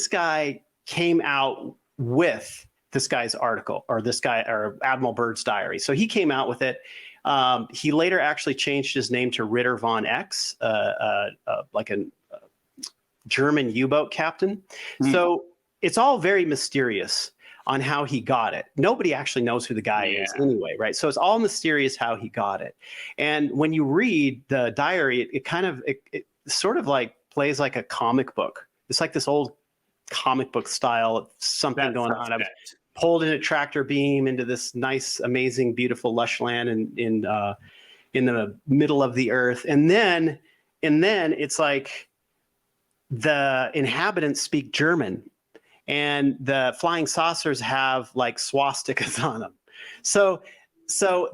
guy came out with this guy's article, or Admiral Byrd's diary. So he came out with it. He later actually changed his name to Ritter von X, like a German U-boat captain. So it's all very mysterious on how he got it. Nobody actually knows who the guy is anyway, right? So it's all mysterious how he got it. And when you read the diary, it sort of like plays like a comic book. It's like this old comic book style, something going on. I'm pulled in a tractor beam into this nice, amazing, beautiful, lush land in the middle of the earth. And then it's like the inhabitants speak German, and the flying saucers have like swastikas on them. So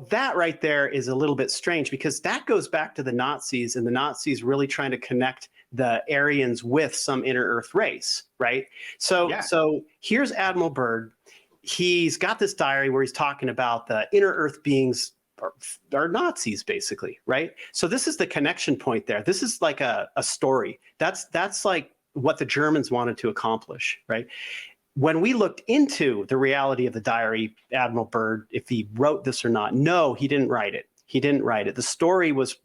that right there is a little bit strange, because that goes back to the Nazis, and the Nazis really trying to connect the Aryans with some inner Earth race, right? So here's Admiral Byrd. He's got this diary where he's talking about the inner Earth beings are Nazis, basically, right? So this is the connection point there. This is like a story. That's like what the Germans wanted to accomplish, right? When we looked into the reality of the diary, Admiral Byrd, if he wrote this or not, no, he didn't write it. He didn't write it. The story was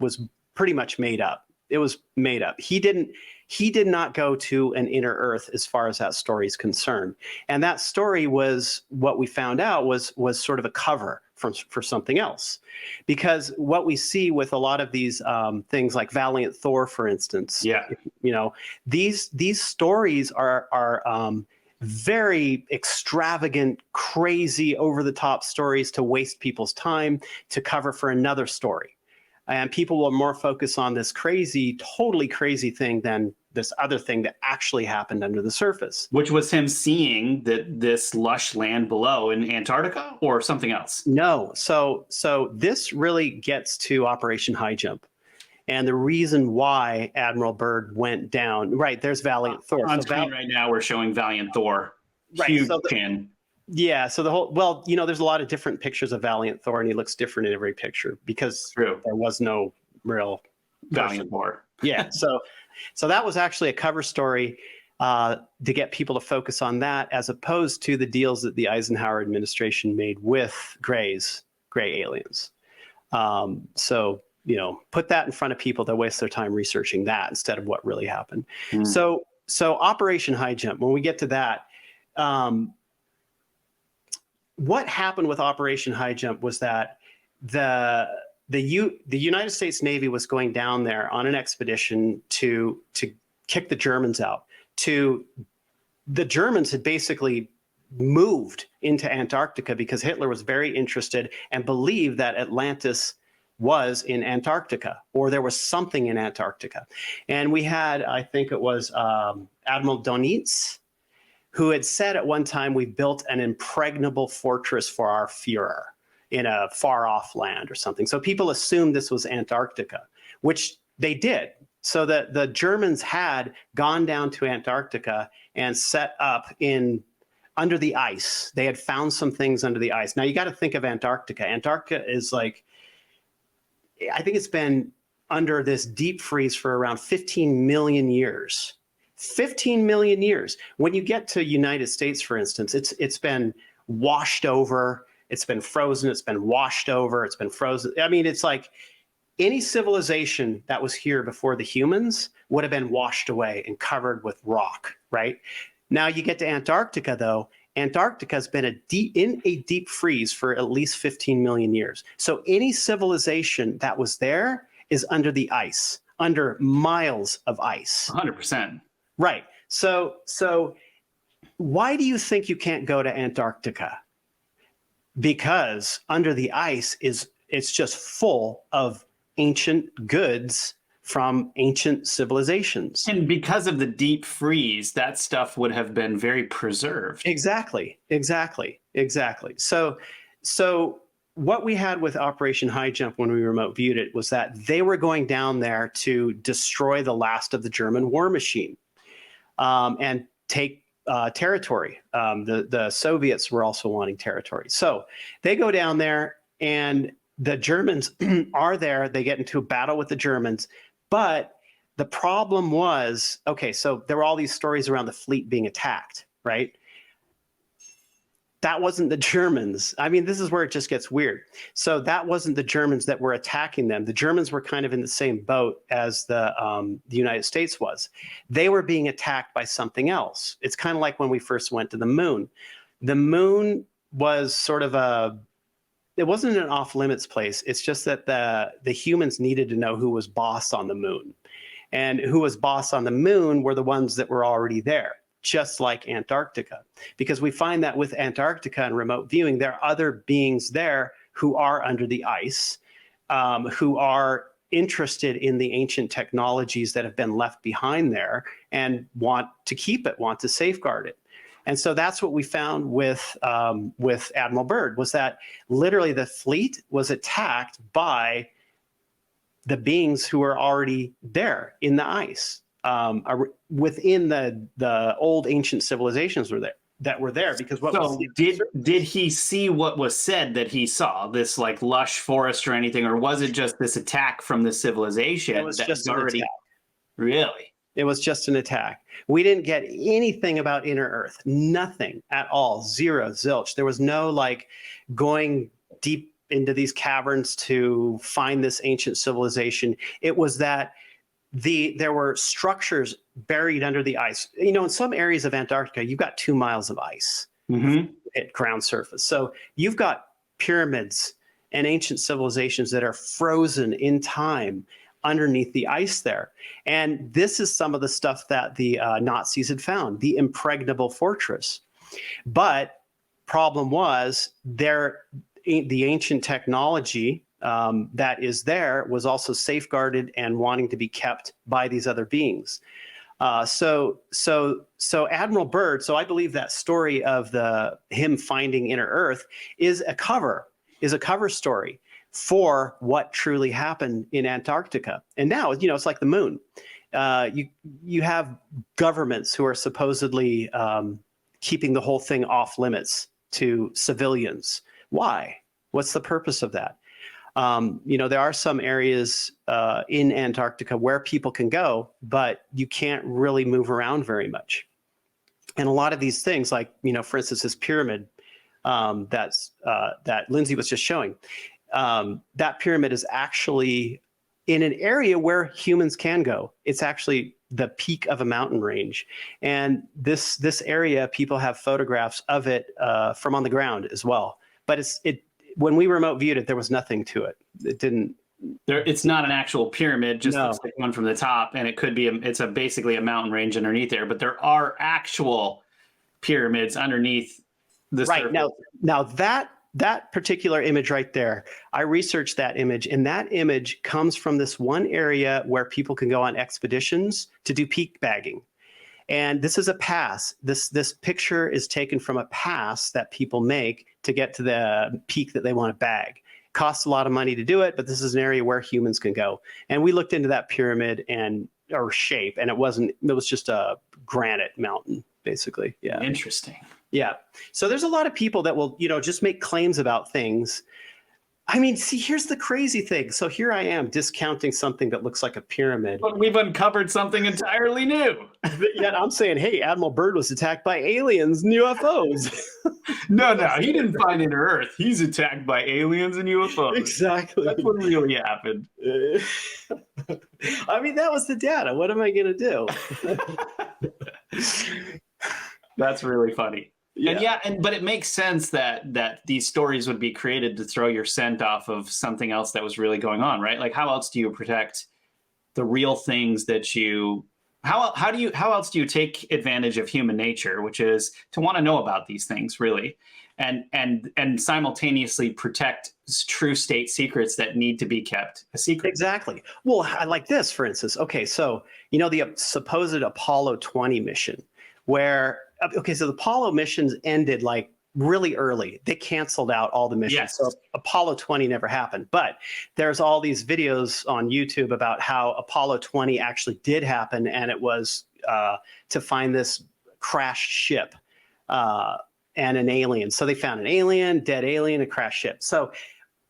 pretty much made up. It was made up. He did not go to an inner Earth as far as that story is concerned. And that story was, what we found out was sort of a cover for something else. Because what we see with a lot of these things like Valiant Thor, for instance, you know, these stories are very extravagant, crazy, over-the-top stories to waste people's time to cover for another story. And people will more focus on this crazy, totally crazy thing than this other thing that actually happened under the surface. Which was him seeing this lush land below in Antarctica, or something else? No. So this really gets to Operation Highjump. And the reason why Admiral Byrd went down, right, there's Valiant Thor. On screen right now, we're showing Valiant Thor. Right, Huge so chin. Yeah, so the whole, well, you know, there's a lot of different pictures of Valiant Thor, and he looks different in every picture because there was no real Valiant Thor. Yeah, so that was actually a cover story to get people to focus on that, as opposed to the deals that the Eisenhower administration made with gray aliens. So, you know, put that in front of people that waste their time researching that instead of what really happened. So Operation Highjump, when we get to that, what happened with Operation Highjump was that the United States Navy was going down there on an expedition to kick the Germans out, to the Germans had basically moved into Antarctica because Hitler was very interested and believed that Atlantis was in Antarctica, or there was something in Antarctica. And we had, I think it was Admiral Donitz, who had said at one time, we built an impregnable fortress for our Führer in a far off land or something. So people assumed this was Antarctica, which they did. So that the Germans had gone down to Antarctica and set up under the ice. They had found some things under the ice. Now you got to think of Antarctica. Antarctica is like, I think it's been under this deep freeze for around 15 million years. 15 million years. When you get to United States, for instance, it's been washed over, it's been frozen, it's been washed over, it's been frozen. I mean, it's like any civilization that was here before the humans would have been washed away and covered with rock, right? Now you get to Antarctica, though. Antarctica has been in a deep freeze for at least 15 million years. So any civilization that was there is under the ice, under miles of ice. 100%. Right. So why do you think you can't go to Antarctica? Because under the ice it's just full of ancient goods from ancient civilizations. And because of the deep freeze, that stuff would have been very preserved. Exactly. So what we had with Operation Highjump when we remote viewed it was that they were going down there to destroy the last of the German war machine. And take territory. The Soviets were also wanting territory. So they go down there and the Germans are there. They get into a battle with the Germans. But the problem was, okay, so there were all these stories around the fleet being attacked, right? That wasn't the Germans. I mean, this is where it just gets weird. So that wasn't the Germans that were attacking them. The Germans were kind of in the same boat as the United States was. They were being attacked by something else. It's kind of like when we first went to the moon. The moon was sort of it wasn't an off-limits place. It's just that the humans needed to know who was boss on the moon. And who was boss on the moon were the ones that were already there, just like Antarctica. Because we find that with Antarctica and remote viewing, there are other beings there who are under the ice, who are interested in the ancient technologies that have been left behind there and want to keep it, want to safeguard it. And so that's what we found with Admiral Byrd, was that literally the fleet was attacked by the beings who were already there in the ice. Within the old ancient civilizations that were there, because did he see what was said that he saw, this like lush forest or anything, or was it just this attack from the civilization? It was just an attack. Really? It was just an attack. We didn't get anything about inner Earth, nothing at all, zero, zilch. There was no like going deep into these caverns to find this ancient civilization. It was that there were structures buried under the ice. You know, in some areas of Antarctica, you've got 2 miles of ice at ground surface. So you've got pyramids and ancient civilizations that are frozen in time underneath the ice there. And this is some of the stuff that the Nazis had found, the impregnable fortress. But problem was the ancient technology that is there was also safeguarded and wanting to be kept by these other beings. So Admiral Byrd, so I believe that story of him finding inner Earth is a cover story for what truly happened in Antarctica. And now, you know, it's like the moon. You have governments who are supposedly keeping the whole thing off limits to civilians. Why? What's the purpose of that? You know, there are some areas in Antarctica where people can go, but you can't really move around very much. And a lot of these things, like, you know, for instance, this pyramid that Lindsay was just showing, that pyramid is actually in an area where humans can go. It's actually the peak of a mountain range. And this area, people have photographs of it from on the ground as well. But when we remote viewed it, there was nothing to it. It didn't. It's not an actual pyramid, just No. looks like one from the top, and it's basically a mountain range underneath there. But there are actual pyramids underneath the Right. surface. Now that particular image right there, I researched that image, and that image comes from this one area where people can go on expeditions to do peak bagging. And this is a pass. This picture is taken from a pass that people make to get to the peak that they want to bag. It costs a lot of money to do it, but this is an area where humans can go. And we looked into that pyramid or shape, and it was just a granite mountain, basically. Yeah. Interesting. Yeah. So there's a lot of people that will, just make claims about things. I mean, see, here's the crazy thing. So here I am discounting something that looks like a pyramid. But we've uncovered something entirely new. Yet I'm saying, hey, Admiral Byrd was attacked by aliens and UFOs. No, he didn't find an Earth. He's attacked by aliens and UFOs. Exactly. That's what really happened. I mean, that was the data. What am I going to do? That's really funny. Yeah. But it makes sense that these stories would be created to throw your scent off of something else that was really going on, right? Like, how else do you protect the real things that you? How else do you take advantage of human nature, which is to want to know about these things, really, and simultaneously protect true state secrets that need to be kept a secret? Exactly. Well, I like this, for instance. Okay, so the supposed Apollo 20 mission, where so the Apollo missions ended like really early. They canceled out all the missions. Yes. So Apollo 20 never happened. But there's all these videos on YouTube about how Apollo 20 actually did happen, and it was to find this crashed ship and an alien. So they found an alien, dead alien, a crashed ship. So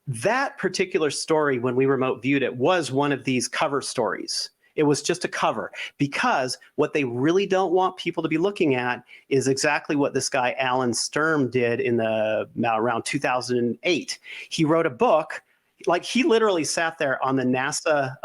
that particular story, when we remote viewed it, was one of these cover stories. It was just a cover, because what they really don't want people to be looking at is exactly what this guy Alan Sturm did in around 2008. He wrote a book, like he literally sat there on the NASA,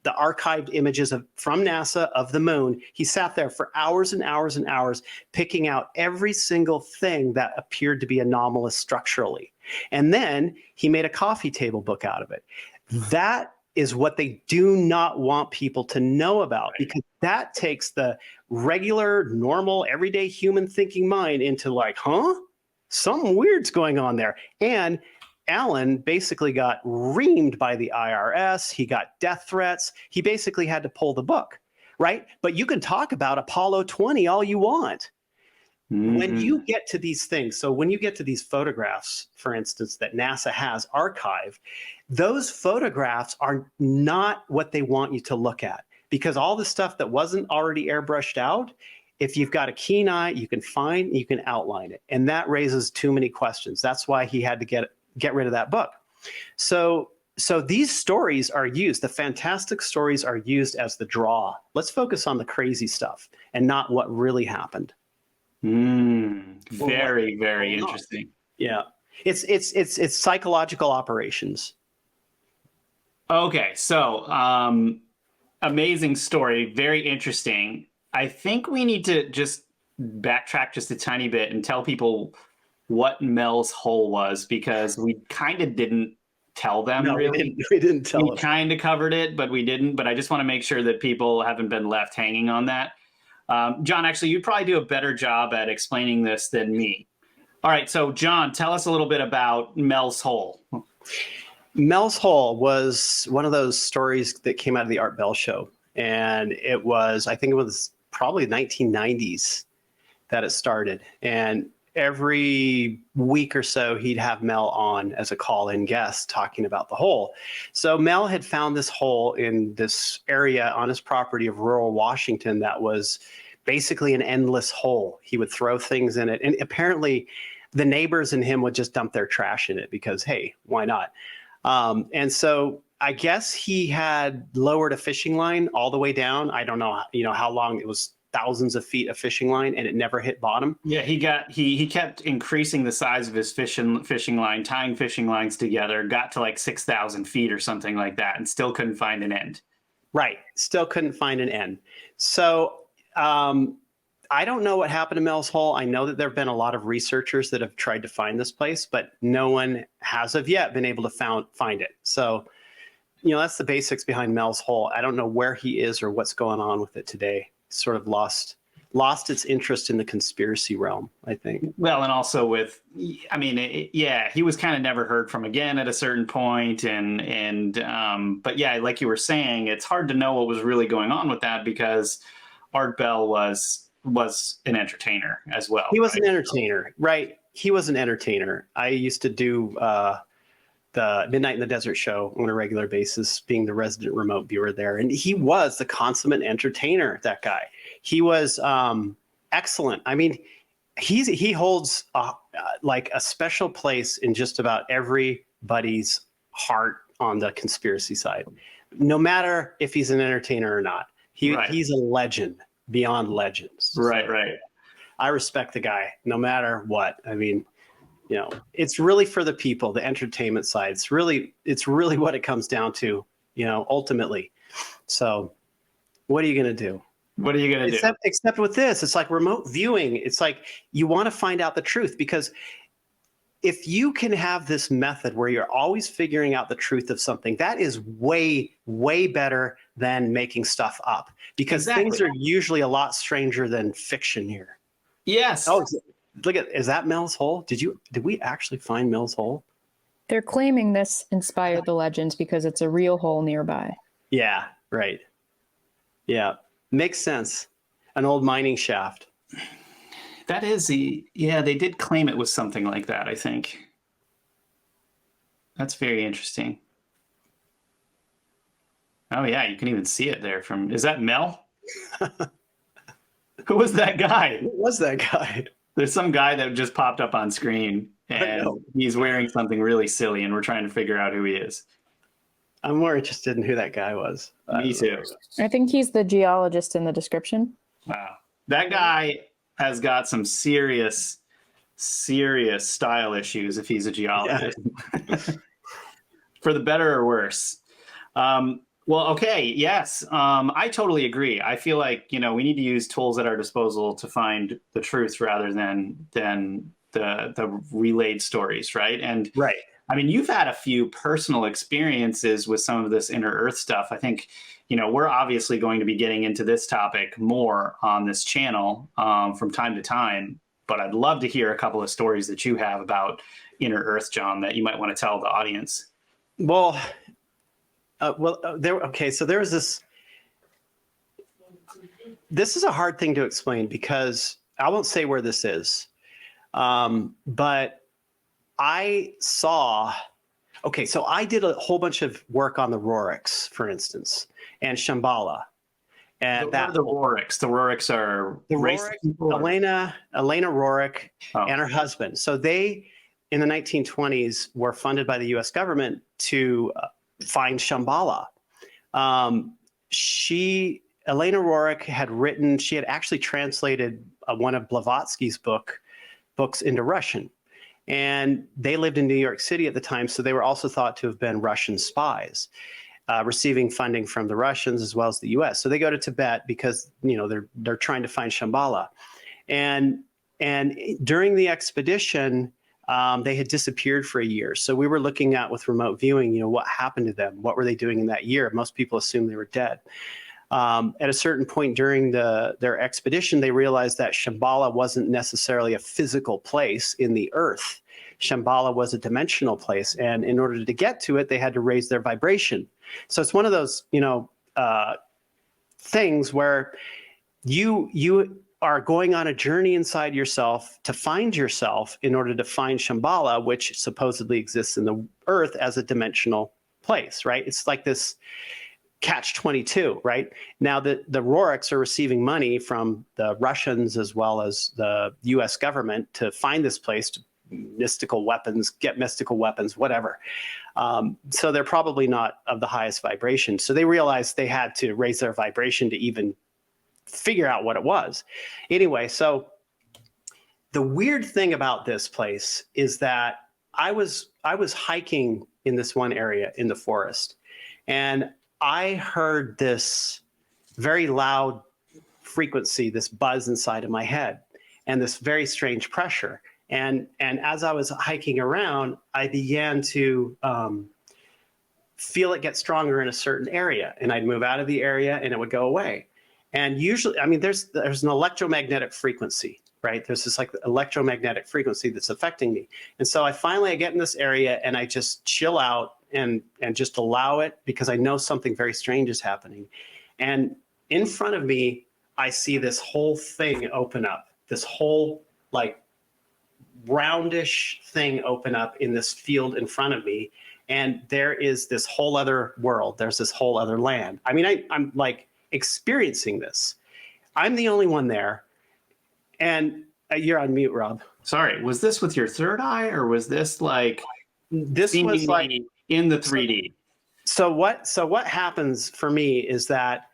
the archived images from NASA of the moon. He sat there for hours and hours and hours, picking out every single thing that appeared to be anomalous structurally. And then he made a coffee table book out of it. That is what they do not want people to know about, because that takes the regular, normal, everyday human thinking mind into like, something weird's going on there. And Alan basically got reamed by the IRS. He got death threats. He basically had to pull the book, right? But you can talk about Apollo 20 all you want. When you get to these things, so when you get to these photographs, for instance, that NASA has archived, those photographs are not what they want you to look at, because all the stuff that wasn't already airbrushed out, if you've got a keen eye, you can outline it. And that raises too many questions. That's why he had to get rid of that book. So these stories are used, the fantastic stories are used as the draw. Let's focus on the crazy stuff and not what really happened. Very, very interesting. Yeah. It's psychological operations. Okay, so amazing story, very interesting. I think we need to just backtrack just a tiny bit and tell people what Mel's hole was, because we kind of didn't tell them. No, really. we didn't tell them. We kind of covered it, but we didn't. But I just want to make sure that people haven't been left hanging on that. John, actually, you'd probably do a better job at explaining this than me. All right, so John, tell us a little bit about Mel's hole. Mel's hole was one of those stories that came out of the Art Bell show. And I think it was probably 1990s that it started. And every week or so, he'd have Mel on as a call-in guest talking about the hole. So Mel had found this hole in this area on his property of rural Washington that was basically an endless hole. He would throw things in it. And apparently the neighbors and him would just dump their trash in it because, hey, why not? And so I guess he had lowered a fishing line all the way down. I don't know, how long. It was thousands of feet of fishing line, and it never hit bottom. Yeah, he kept increasing the size of his fishing line, tying fishing lines together, got to like 6,000 feet or something like that, and still couldn't find an end. Right, still couldn't find an end. So I don't know what happened to Mel's hole. I know that there have been a lot of researchers that have tried to find this place, but no one has of yet been able to find it. So, that's the basics behind Mel's hole. I don't know where he is or what's going on with it today. Sort of lost lost its interest in the conspiracy realm, I think. Well, and also with, I mean, yeah, he was kind of never heard from again at a certain point, but yeah, like you were saying, it's hard to know what was really going on with that because Art Bell was an entertainer as well. He was an entertainer, right? He was an entertainer. I used to do the Midnight in the Desert show on a regular basis, being the resident remote viewer there, and he was the consummate entertainer. That guy. He was excellent. I mean, he holds like a special place in just about everybody's heart on the conspiracy side, no matter if he's an entertainer or not. He's a legend beyond legends. Right, So right. I respect the guy, no matter what. I mean, you know, it's really for the people, the entertainment side. It's really what it comes down to, you know, ultimately. So, what are you going to do? What are you going to do? Except with this, it's like remote viewing. It's like you want to find out the truth, because if you can have this method where you're always figuring out the truth of something, that is way, way better than making stuff up, because things are usually a lot stranger than fiction here. Yes. Oh, look is that Mel's Hole? Did we actually find Mel's Hole? They're claiming this inspired the legends because it's a real hole nearby. Yeah, right. Yeah. Makes sense. An old mining shaft. That is they did claim it was something like that, I think. That's very interesting. Oh yeah, you can even see it there is that Mel? Who was that guy? Who was that guy? There's some guy that just popped up on screen and he's wearing something really silly and we're trying to figure out who he is. I'm more interested in who that guy was. Me too. I think he's the geologist in the description. Wow. That guy has got some serious style issues if he's a geologist. Yeah. For the better or worse. Well, okay, yes. I totally agree. I feel like, you know, we need to use tools at our disposal to find the truth rather than the relayed stories, right? And right. I mean, you've had a few personal experiences with some of this inner Earth stuff. I think, you know, we're obviously going to be getting into this topic more on this channel from time to time, but I'd love to hear a couple of stories that you have about inner Earth, John, that you might want to tell the audience. Well, so there was this is a hard thing to explain because I won't say where this is, but I saw, so I did a whole bunch of work on the Roriks, for instance, and Shambhala. And the Roriks. The Roriks are the Roriks, Elena Rorik and her husband. So they, in the 1920s, were funded by the U.S. government to find Shambhala. Elena Rorik she had actually translated one of Blavatsky's books into Russian. And they lived in New York City at the time, so they were also thought to have been Russian spies, receiving funding from the Russians as well as the U.S. So they go to Tibet because, you know, they're trying to find Shambhala, and during the expedition, they had disappeared for a year. So we were looking at with remote viewing, you know, what happened to them, what were they doing in that year? Most people assumed they were dead. At a certain point during their expedition, they realized that Shambhala wasn't necessarily a physical place in the earth. Shambhala was a dimensional place. And in order to get to it, they had to raise their vibration. So it's one of those, you know, things where you are going on a journey inside yourself to find yourself in order to find Shambhala, which supposedly exists in the earth as a dimensional place, right? It's like this catch-22, right? Now the Roriks are receiving money from the Russians as well as the U.S. government to find this place, to get mystical weapons, whatever. So they're probably not of the highest vibration. So they realized they had to raise their vibration to even figure out what it was. Anyway, so the weird thing about this place is that I was hiking in this one area in the forest, and I heard this very loud frequency, this buzz inside of my head, and this very strange pressure. And as I was hiking around, I began to feel it get stronger in a certain area, and I'd move out of the area and it would go away. And usually, I mean, there's an electromagnetic frequency, right? There's this like electromagnetic frequency that's affecting me. And so I get in this area and I just chill out and just allow it, because I know something very strange is happening. And in front of me, I see this whole thing open up, this whole like roundish thing open up in this field in front of me. And there is this whole other world. There's this whole other land. I mean, I'm like experiencing this. I'm the only one there. And you're on mute, Rob. Sorry, was this with your third eye, or was this like This was like in the 3D? So what happens for me is that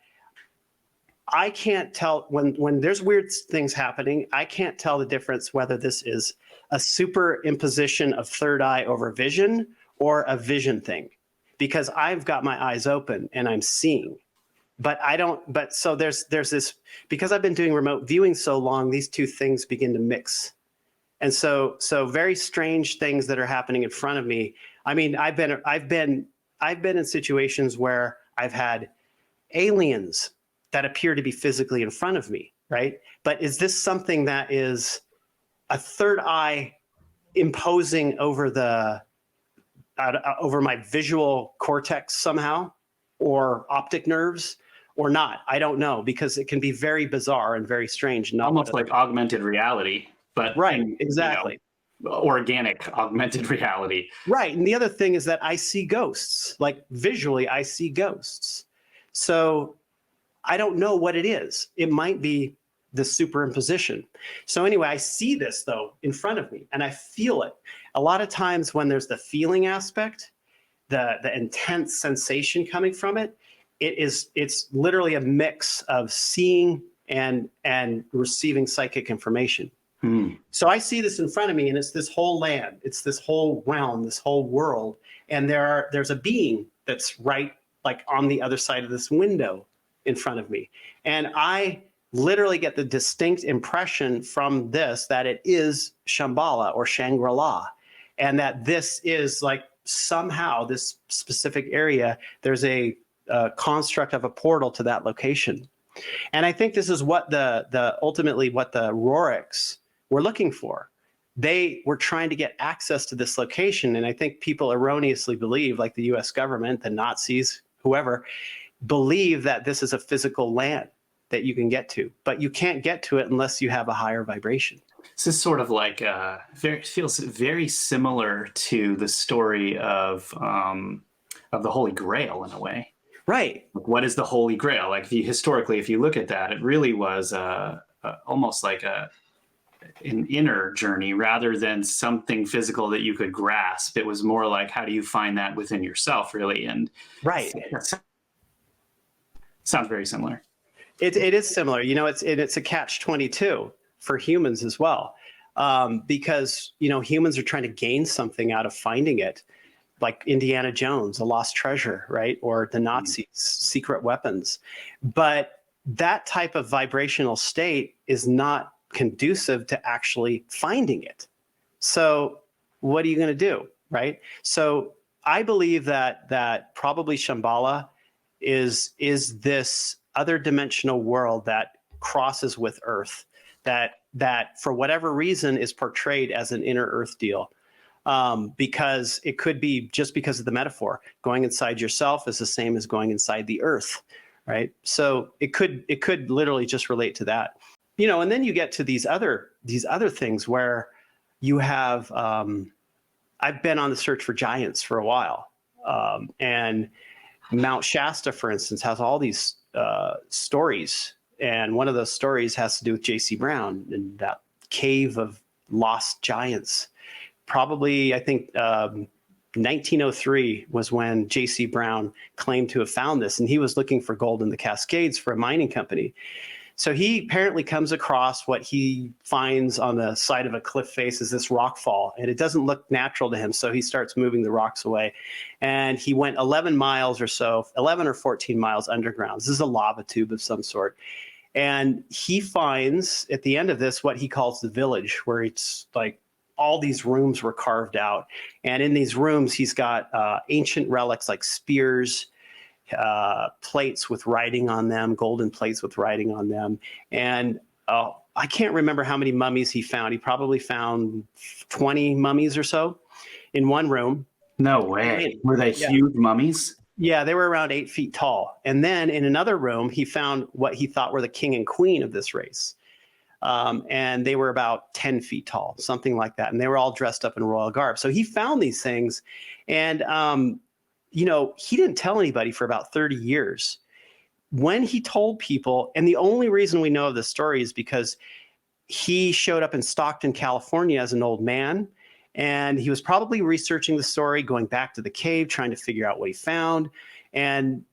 I can't tell when there's weird things happening. I can't tell the difference whether this is a superimposition of third eye over vision or a vision thing, because I've got my eyes open and I'm seeing, but I don't. But so there's this, because I've been doing remote viewing so long, these two things begin to mix, and so very strange things that are happening in front of me. I mean, I've been in situations where I've had aliens that appear to be physically in front of me, right? But is this something that is a third eye imposing over over my visual cortex somehow, or optic nerves, or not? I don't know, because it can be very bizarre and very strange. Almost like augmented reality, but right, exactly. Organic augmented reality. Right. And the other thing is that I see ghosts, like visually, I see ghosts. So I don't know what it is. It might be the superimposition. So anyway, I see this though in front of me and I feel it. A lot of times when there's the feeling aspect, the intense sensation coming from it, it's literally a mix of seeing and receiving psychic information. So I see this in front of me, and it's this whole land, it's this whole realm, this whole world, and there's a being that's right like on the other side of this window in front of me, and I literally get the distinct impression from this that it is Shambhala or Shangri-La, and that this is like somehow this specific area, there's a construct of a portal to that location. And I think this is what ultimately what the Roriks were looking for. They were trying to get access to this location. And I think people erroneously believe, like the US government, the Nazis, whoever, believe that this is a physical land that you can get to, but you can't get to it unless you have a higher vibration. This is sort of like, feels very similar to the story of the Holy Grail in a way. Right. What is the Holy Grail? Like historically, if you look at that, it really was almost like an inner journey rather than something physical that you could grasp. It was more like, how do you find that within yourself, really? And right. Sounds very similar. It is similar. You know, it's a catch-22 for humans as well, because, you know, humans are trying to gain something out of finding it, like Indiana Jones, a lost treasure, right? Or the Nazis, secret weapons. But that type of vibrational state is not conducive to actually finding it. So what are you going to do, right? So I believe that probably Shambhala is this other dimensional world that crosses with Earth, that for whatever reason is portrayed as an inner Earth deal. Because it could be just because of the metaphor. Going inside yourself is the same as going inside the Earth, right? So it could literally just relate to that, you know. And then you get to these other things where you have. I've been on the search for giants for a while, and Mount Shasta, for instance, has all these stories, and one of those stories has to do with J.C. Brown and that cave of lost giants. Probably, I think 1903 was when J.C. Brown claimed to have found this, and he was looking for gold in the Cascades for a mining company. So he apparently comes across what he finds on the side of a cliff face is this rock fall, and it doesn't look natural to him, so he starts moving the rocks away. And he went 11 miles or so, 11 or 14 miles underground. This is a lava tube of some sort. And he finds at the end of this what he calls the village, where it's like all these rooms were carved out. And in these rooms, he's got ancient relics like spears plates with writing on them, golden plates with writing on them. And I can't remember how many mummies he found. He probably found 20 mummies or so in one room. No way. Were they huge mummies? Yeah, they were around 8 feet tall. And then in another room, he found what he thought were the king and queen of this race. And they were about 10 feet tall, something like that. And they were all dressed up in royal garb. So he found these things. And, you know, he didn't tell anybody for about 30 years. When he told people, and the only reason we know of this story is because he showed up in Stockton, California as an old man. And he was probably researching the story, going back to the cave, trying to figure out what he found, and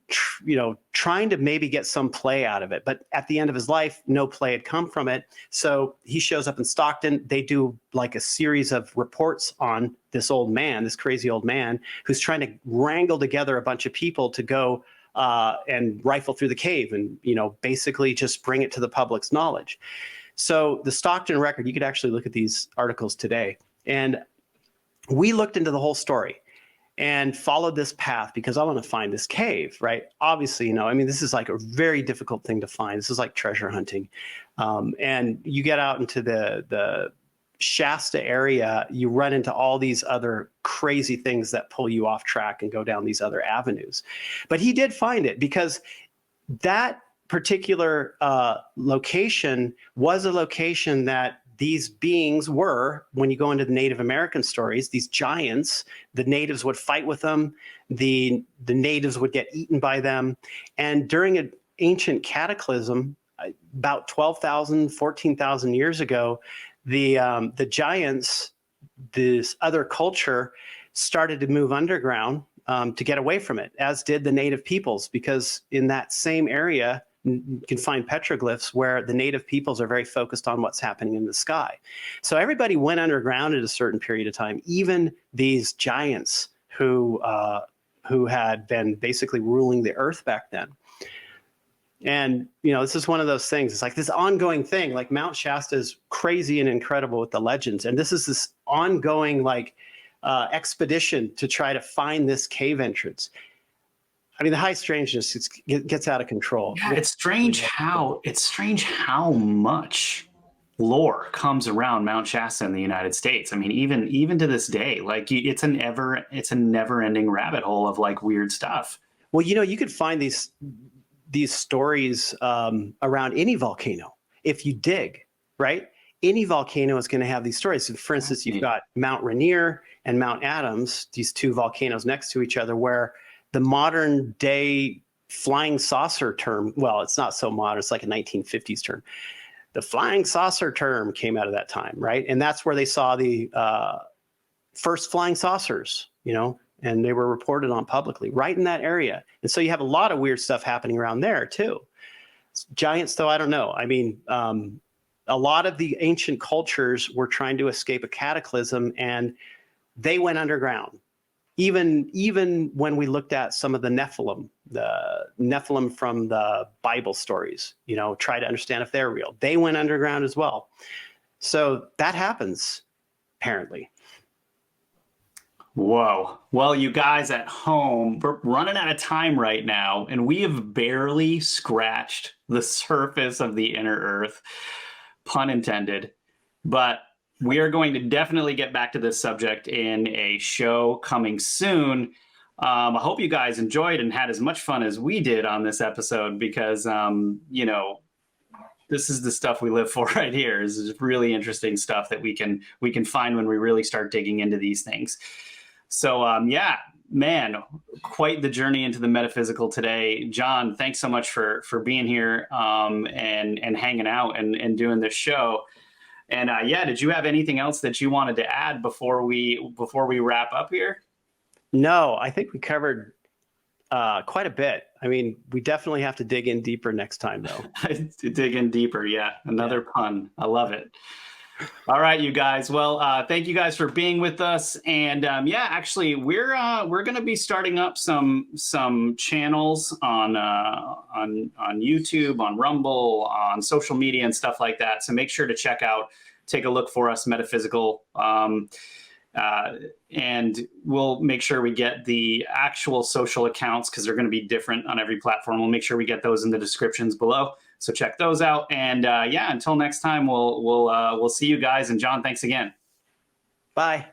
you know, trying to maybe get some play out of it. But at the end of his life, no play had come from it. So he shows up in Stockton. They do like a series of reports on this old man, this crazy old man, who's trying to wrangle together a bunch of people to go and rifle through the cave and, you know, basically just bring it to the public's knowledge. So the Stockton Record, you could actually look at these articles today. And we looked into the whole story and followed this path because I want to find this cave, right? Obviously, you know, I mean, this is like a very difficult thing to find. This is like treasure hunting. And you get out into the Shasta area, you run into all these other crazy things that pull you off track and go down these other avenues. But he did find it because that particular location was a location that these beings were, when you go into the Native American stories, these giants. The natives would fight with them. The natives would get eaten by them. And during an ancient cataclysm, about 12,000, 14,000 years ago, the giants, this other culture, started to move underground to get away from it, as did the native peoples, because in that same area, you can find petroglyphs where the native peoples are very focused on what's happening in the sky. So everybody went underground at a certain period of time, even these giants who had been basically ruling the earth back then. And, you know, this is one of those things. It's like this ongoing thing, like Mount Shasta is crazy and incredible with the legends. And this is this ongoing like expedition to try to find this cave entrance. I mean, the high strangeness gets out of control. Yeah, it's strange how much lore comes around Mount Shasta in the United States. I mean, even to this day, like it's a never-ending rabbit hole of like weird stuff. Well, you know, you could find these stories around any volcano if you dig, right? Any volcano is going to have these stories. So for instance, you've got Mount Rainier and Mount Adams, these two volcanoes next to each other, where the modern day flying saucer term, well, it's not so modern, it's like a 1950s term. The flying saucer term came out of that time, right? And that's where they saw the first flying saucers, you know, and they were reported on publicly right in that area. And so you have a lot of weird stuff happening around there too. Giants, though, I don't know. I mean, a lot of the ancient cultures were trying to escape a cataclysm and they went underground. Even when we looked at some of the Nephilim from the Bible stories, you know, try to understand if they're real. They went underground as well. So that happens, apparently. Whoa. Well, you guys at home, we're running out of time right now, and we have barely scratched the surface of the inner Earth, pun intended. But we are going to definitely get back to this subject in a show coming soon. I hope you guys enjoyed and had as much fun as we did on this episode because, you know, this is the stuff we live for right here. This is really interesting stuff that we can find when we really start digging into these things. So, yeah, man, quite the journey into the metaphysical today. John, thanks so much for being here and hanging out and doing this show. And yeah, did you have anything else that you wanted to add before we wrap up here? No, I think we covered quite a bit. I mean, we definitely have to dig in deeper next time, though. To dig in deeper, yeah. Another pun. I love it. All right, you guys. Well, thank you guys for being with us. And yeah, actually, we're going to be starting up some channels on YouTube, on Rumble, on social media and stuff like that. So make sure to take a look for us, Metaphysical. And we'll make sure we get the actual social accounts because they're going to be different on every platform. We'll make sure we get those in the descriptions below. So check those out. And yeah, until next time, we'll see you guys. And John, thanks again. Bye.